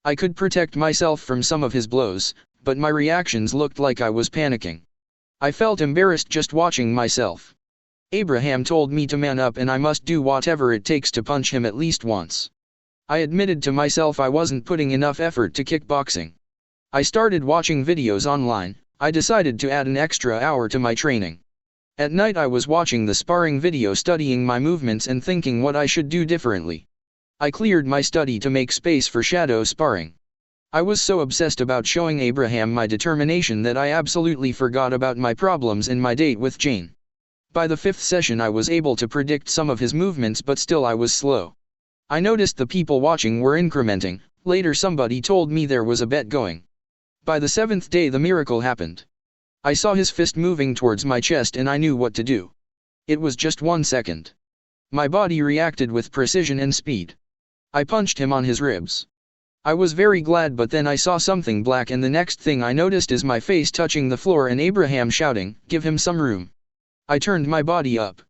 I could protect myself from some of his blows, but my reactions looked like I was panicking. I felt embarrassed just watching myself. Abraham told me to man up and I must do whatever it takes to punch him at least once. I admitted to myself I wasn't putting enough effort to kickboxing. I started watching videos online. I decided to add an extra hour to my training. At night I was watching the sparring video, studying my movements and thinking what I should do differently. I cleared my study to make space for shadow sparring. I was so obsessed about showing Abraham my determination that I absolutely forgot about my problems in my date with Jane. By the 5th session I was able to predict some of his movements, but still I was slow. I noticed the people watching were incrementing. Later somebody told me there was a bet going. By the 7th day the miracle happened. I saw his fist moving towards my chest and I knew what to do. It was just 1 second. My body reacted with precision and speed. I punched him on his ribs. I was very glad, but then I saw something black and the next thing I noticed is my face touching the floor and Abraham shouting, "Give him some room." I turned my body up.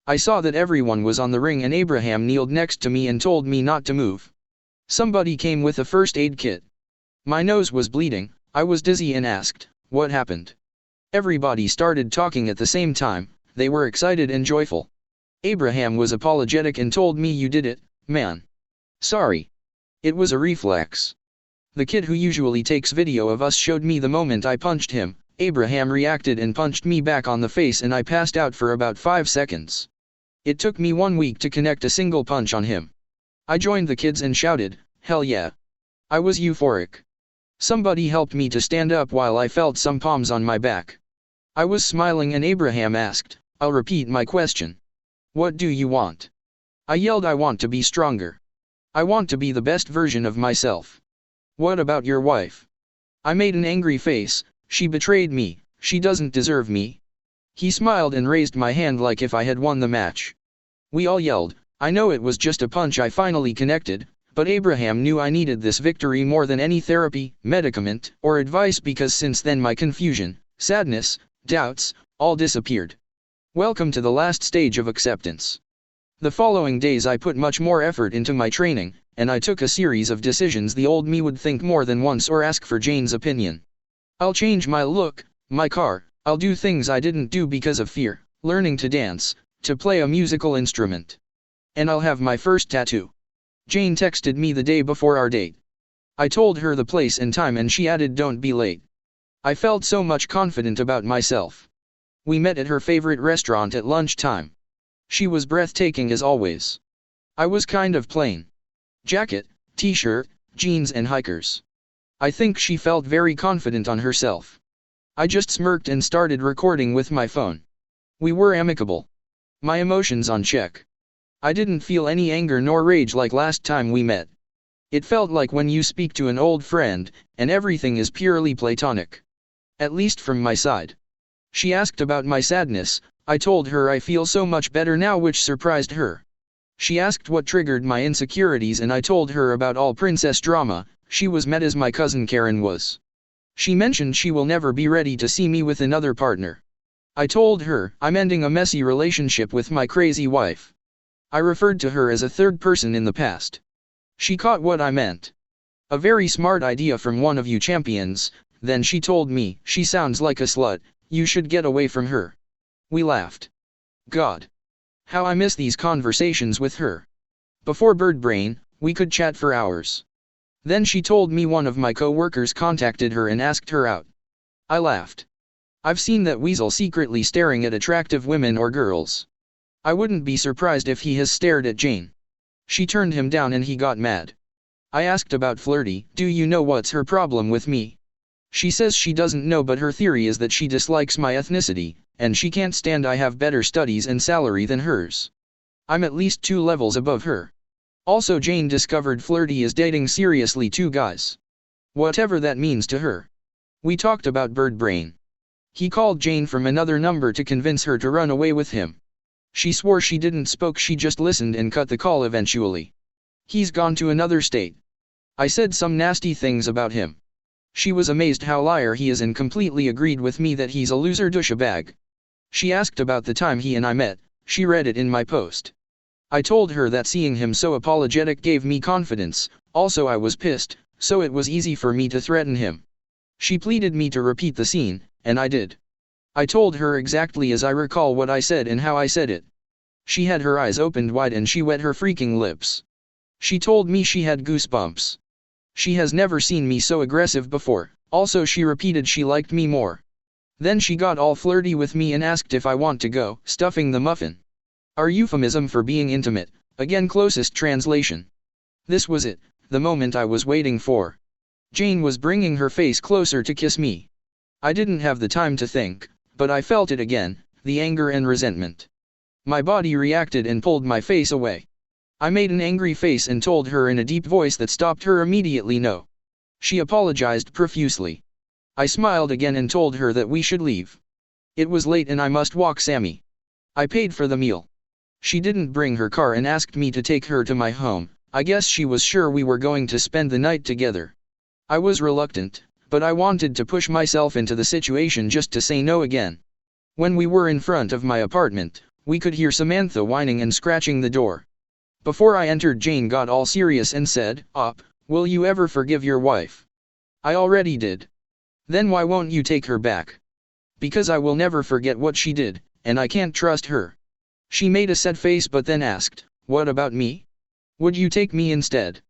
I saw that everyone was on the ring and Abraham kneeled next to me and told me not to move. Somebody came with a first aid kit. My nose was bleeding, I was dizzy and asked, "What happened?" Everybody started talking at the same time. They were excited and joyful. Abraham was apologetic and told me, "You did it, man. Sorry. It was a reflex." The kid who usually takes video of us showed me the moment I punched him. Abraham reacted and punched me back on the face and I passed out for about 5 seconds. It took me 1 week to connect a single punch on him. I joined the kids and shouted, "Hell yeah." I was euphoric. Somebody helped me to stand up while I felt some palms on my back. I was smiling and Abraham asked, "I'll repeat my question. What do you want?" I yelled, "I want to be stronger. I want to be the best version of myself." "What about your wife?" I made an angry face. "She betrayed me, she doesn't deserve me." He smiled and raised my hand like if I had won the match. We all yelled. I know it was just a punch I finally connected, but Abraham knew I needed this victory more than any therapy, medicament, or advice, because since then my confusion, sadness, doubts, all disappeared. Welcome to the last stage of acceptance. The following days I put much more effort into my training, and I took a series of decisions the old me would think more than once or ask for Jane's opinion. I'll change my look, my car, I'll do things I didn't do because of fear, learning to dance, to play a musical instrument. And I'll have my first tattoo. Jane texted me the day before our date. I told her the place and time and she added, "Don't be late." I felt so much confident about myself. We met at her favorite restaurant at lunchtime. She was breathtaking as always. I was kind of plain. Jacket, t-shirt, jeans and hikers. I think she felt very confident on herself. I just smirked and started recording with my phone. We were amicable. My emotions on check. I didn't feel any anger nor rage like last time we met. It felt like when you speak to an old friend, and everything is purely platonic. At least from my side. She asked about my sadness. I told her I feel so much better now, which surprised her. She asked what triggered my insecurities and I told her about all princess drama. She was mad as my cousin Karen was. She mentioned she will never be ready to see me with another partner. I told her I'm ending a messy relationship with my crazy wife. I referred to her as a third person in the past. She caught what I meant. A very smart idea from one of you champions. Then she told me, "She sounds like a slut, you should get away from her." We laughed. God. How I miss these conversations with her. Before Bird Brain, we could chat for hours. Then she told me one of my co-workers contacted her and asked her out. I laughed. I've seen that weasel secretly staring at attractive women or girls. I wouldn't be surprised if he has stared at Jane. She turned him down and he got mad. I asked about Flirty. "Do you know what's her problem with me?" She says she doesn't know, but her theory is that she dislikes my ethnicity, and she can't stand I have better studies and salary than hers. I'm at least 2 levels above her. Also, Jane discovered Flirty is dating seriously 2 guys. Whatever that means to her. We talked about Bird Brain. He called Jane from another number to convince her to run away with him. She swore she didn't spoke, she just listened and cut the call eventually. He's gone to another state. I said some nasty things about him. She was amazed how liar he is and completely agreed with me that he's a loser douchebag. She asked about the time he and I met. She read it in my post. I told her that seeing him so apologetic gave me confidence. Also, I was pissed, so it was easy for me to threaten him. She pleaded me to repeat the scene, and I did. I told her exactly as I recall what I said and how I said it. She had her eyes opened wide and she wet her freaking lips. She told me she had goosebumps. She has never seen me so aggressive before. Also, she repeated she liked me more. Then she got all flirty with me and asked if I want to go stuffing the muffin. Our euphemism for being intimate, again closest translation. This was it, the moment I was waiting for. Jane was bringing her face closer to kiss me. I didn't have the time to think, but I felt it again, the anger and resentment. My body reacted and pulled my face away. I made an angry face and told her in a deep voice that stopped her immediately no. She apologized profusely. I smiled again and told her that we should leave. It was late and I must walk Sammy. I paid for the meal. She didn't bring her car and asked me to take her to my home. I guess she was sure we were going to spend the night together. I was reluctant, but I wanted to push myself into the situation just to say no again. When we were in front of my apartment, we could hear Samantha whining and scratching the door. Before I entered, Jane got all serious and said, will you ever forgive your wife? I already did. Then why won't you take her back? Because I will never forget what she did, and I can't trust her. She made a sad face but then asked, what about me? Would you take me instead?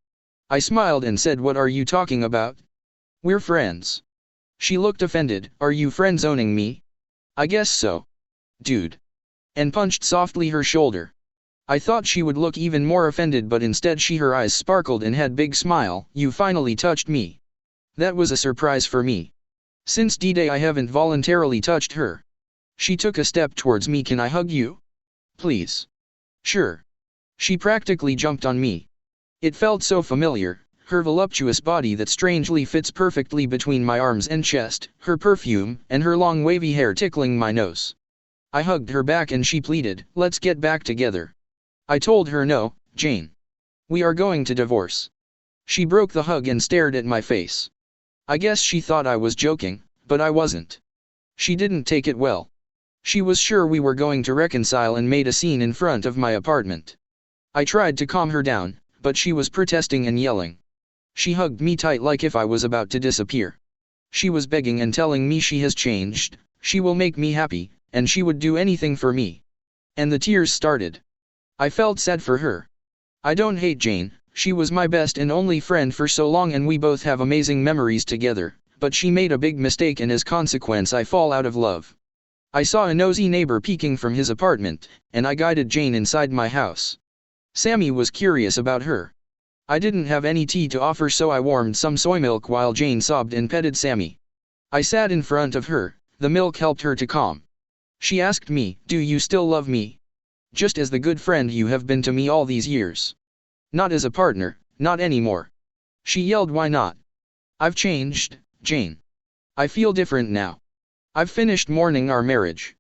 I smiled and said, what are you talking about? We're friends. She looked offended, are you friend-zoning me? I guess so. Dude. And punched softly her shoulder. I thought she would look even more offended but instead her eyes sparkled and had big smile, you finally touched me. That was a surprise for me. Since D-Day I haven't voluntarily touched her. She took a step towards me, can I hug you? Please. Sure. She practically jumped on me. It felt so familiar, her voluptuous body that strangely fits perfectly between my arms and chest, her perfume, and her long wavy hair tickling my nose. I hugged her back and she pleaded, let's get back together. I told her no, Jane. We are going to divorce. She broke the hug and stared at my face. I guess she thought I was joking, but I wasn't. She didn't take it well. She was sure we were going to reconcile and made a scene in front of my apartment. I tried to calm her down, but she was protesting and yelling. She hugged me tight like if I was about to disappear. She was begging and telling me she has changed, she will make me happy, and she would do anything for me. And the tears started. I felt sad for her. I don't hate Jane, she was my best and only friend for so long and we both have amazing memories together, but she made a big mistake and as consequence I fall out of love. I saw a nosy neighbor peeking from his apartment, and I guided Jane inside my house. Sammy was curious about her. I didn't have any tea to offer so I warmed some soy milk while Jane sobbed and petted Sammy. I sat in front of her, the milk helped her to calm. She asked me, do you still love me? Just as the good friend you have been to me all these years. Not as a partner, not anymore. She yelled, why not? I've changed, Jane. I feel different now. I've finished mourning our marriage.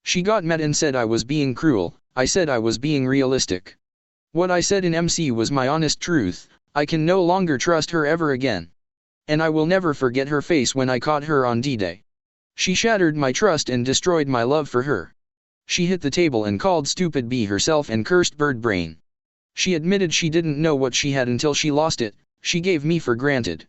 She got mad and said I was being cruel. I said I was being realistic. What I said in MC was my honest truth. I can no longer trust her ever again. And I will never forget her face when I caught her on D-Day. She shattered my trust and destroyed my love for her. She hit the table and called stupid B herself and cursed bird brain. She admitted she didn't know what she had until she lost it. She gave me for granted.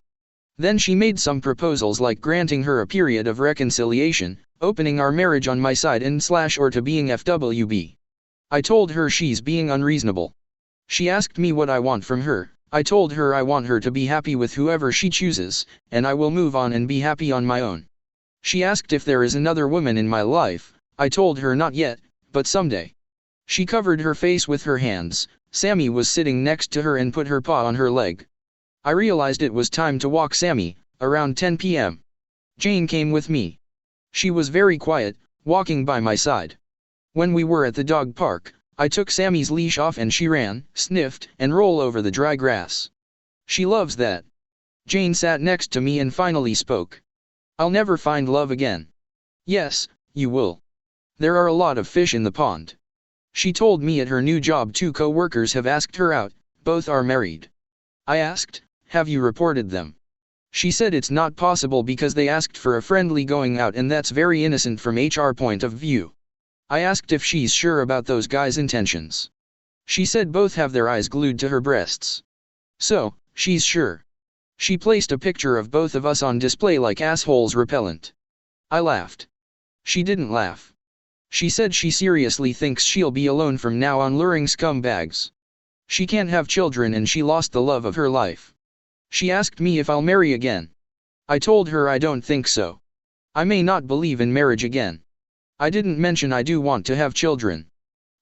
Then she made some proposals like granting her a period of reconciliation, opening our marriage on my side and/or to being FWB. I told her she's being unreasonable. She asked me what I want from her. I told her I want her to be happy with whoever she chooses, and I will move on and be happy on my own. She asked if there is another woman in my life. I told her not yet, but someday. She covered her face with her hands. Sammy was sitting next to her and put her paw on her leg. I realized it was time to walk Sammy, around 10 p.m. Jane came with me. She was very quiet, walking by my side. When we were at the dog park, I took Sammy's leash off and she ran, sniffed, and rolled over the dry grass. She loves that. Jane sat next to me and finally spoke. I'll never find love again. Yes, you will. There are a lot of fish in the pond. She told me at her new job 2 co-workers have asked her out, both are married. I asked, have you reported them? She said it's not possible because they asked for a friendly going out and that's very innocent from HR point of view. I asked if she's sure about those guys' intentions. She said both have their eyes glued to her breasts. So, she's sure. She placed a picture of both of us on display like assholes repellent. I laughed. She didn't laugh. She said she seriously thinks she'll be alone from now on, luring scumbags. She can't have children and she lost the love of her life. She asked me if I'll marry again. I told her I don't think so. I may not believe in marriage again. I didn't mention I do want to have children.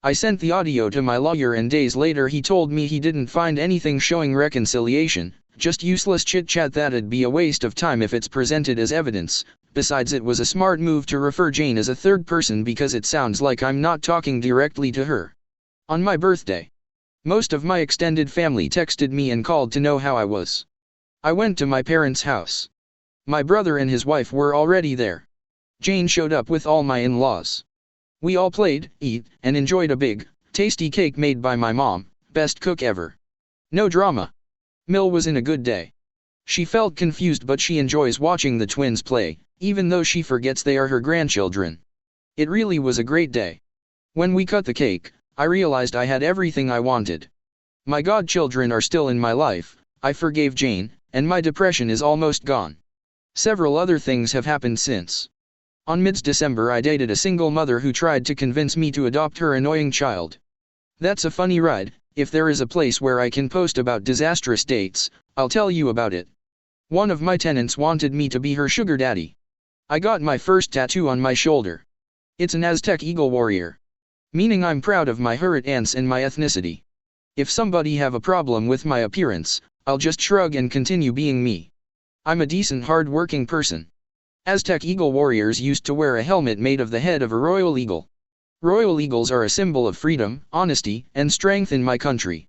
I sent the audio to my lawyer and days later he told me he didn't find anything showing reconciliation, just useless chit-chat that'd be a waste of time if it's presented as evidence. Besides, it was a smart move to refer Jane as a third person because it sounds like I'm not talking directly to her. On my birthday, most of my extended family texted me and called to know how I was. I went to my parents' house. My brother and his wife were already there. Jane showed up with all my in-laws. We all played, ate, and enjoyed a big, tasty cake made by my mom, best cook ever. No drama. Mill was in a good day. She felt confused but she enjoys watching the twins play, even though she forgets they are her grandchildren. It really was a great day. When we cut the cake, I realized I had everything I wanted. My godchildren are still in my life, I forgave Jane, and my depression is almost gone. Several other things have happened since. On mid-December I dated a single mother who tried to convince me to adopt her annoying child. That's a funny ride. If there is a place where I can post about disastrous dates, I'll tell you about it. One of my tenants wanted me to be her sugar daddy. I got my first tattoo on my shoulder. It's an Aztec eagle warrior. Meaning I'm proud of my Hurrit ants and my ethnicity. If somebody have a problem with my appearance, I'll just shrug and continue being me. I'm a decent hard-working person. Aztec eagle warriors used to wear a helmet made of the head of a royal eagle. Royal eagles are a symbol of freedom, honesty, and strength in my country.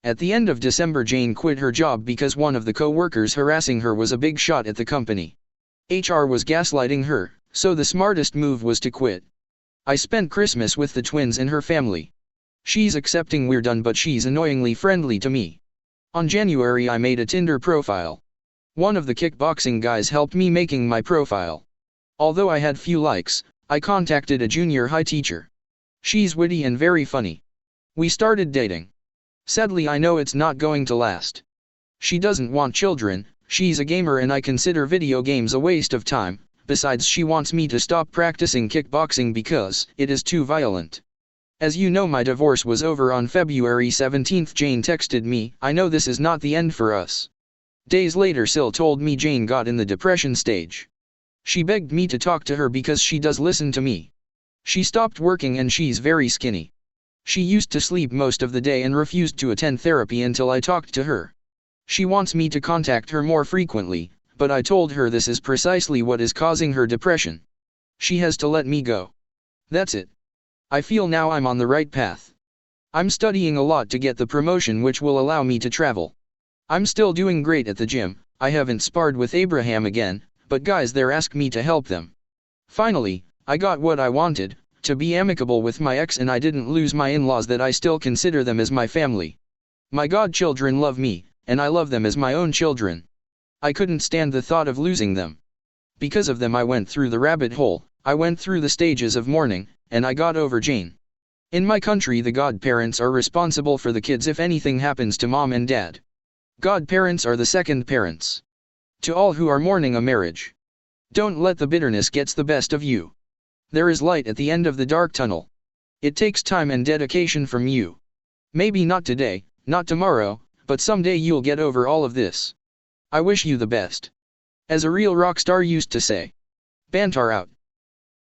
At the end of December Jane quit her job because one of the co-workers harassing her was a big shot at the company. HR was gaslighting her, so the smartest move was to quit. I spent Christmas with the twins and her family. She's accepting we're done but she's annoyingly friendly to me. On January I made a Tinder profile. One of the kickboxing guys helped me making my profile. Although I had few likes, I contacted a junior high teacher. She's witty and very funny. We started dating. Sadly I know it's not going to last. She doesn't want children, she's a gamer and I consider video games a waste of time, besides she wants me to stop practicing kickboxing because it is too violent. As you know my divorce was over on February 17. Jane texted me, I know this is not the end for us. Days later Sil told me Jane got in the depression stage. She begged me to talk to her because she does listen to me. She stopped working and she's very skinny. She used to sleep most of the day and refused to attend therapy until I talked to her. She wants me to contact her more frequently, but I told her this is precisely what is causing her depression. She has to let me go. That's it. I feel now I'm on the right path. I'm studying a lot to get the promotion which will allow me to travel. I'm still doing great at the gym. I haven't sparred with Abraham again, but guys there ask me to help them. Finally, I got what I wanted, to be amicable with my ex and I didn't lose my in-laws that I still consider them as my family. My godchildren love me, and I love them as my own children. I couldn't stand the thought of losing them. Because of them I went through the rabbit hole, I went through the stages of mourning, and I got over Jane. In my country the godparents are responsible for the kids if anything happens to mom and dad. Godparents are the second parents. To all who are mourning a marriage, don't let the bitterness gets the best of you. There is light at the end of the dark tunnel. It takes time and dedication from you. Maybe not today, not tomorrow, but someday you'll get over all of this. I wish you the best. As a real rock star used to say. Bantar out.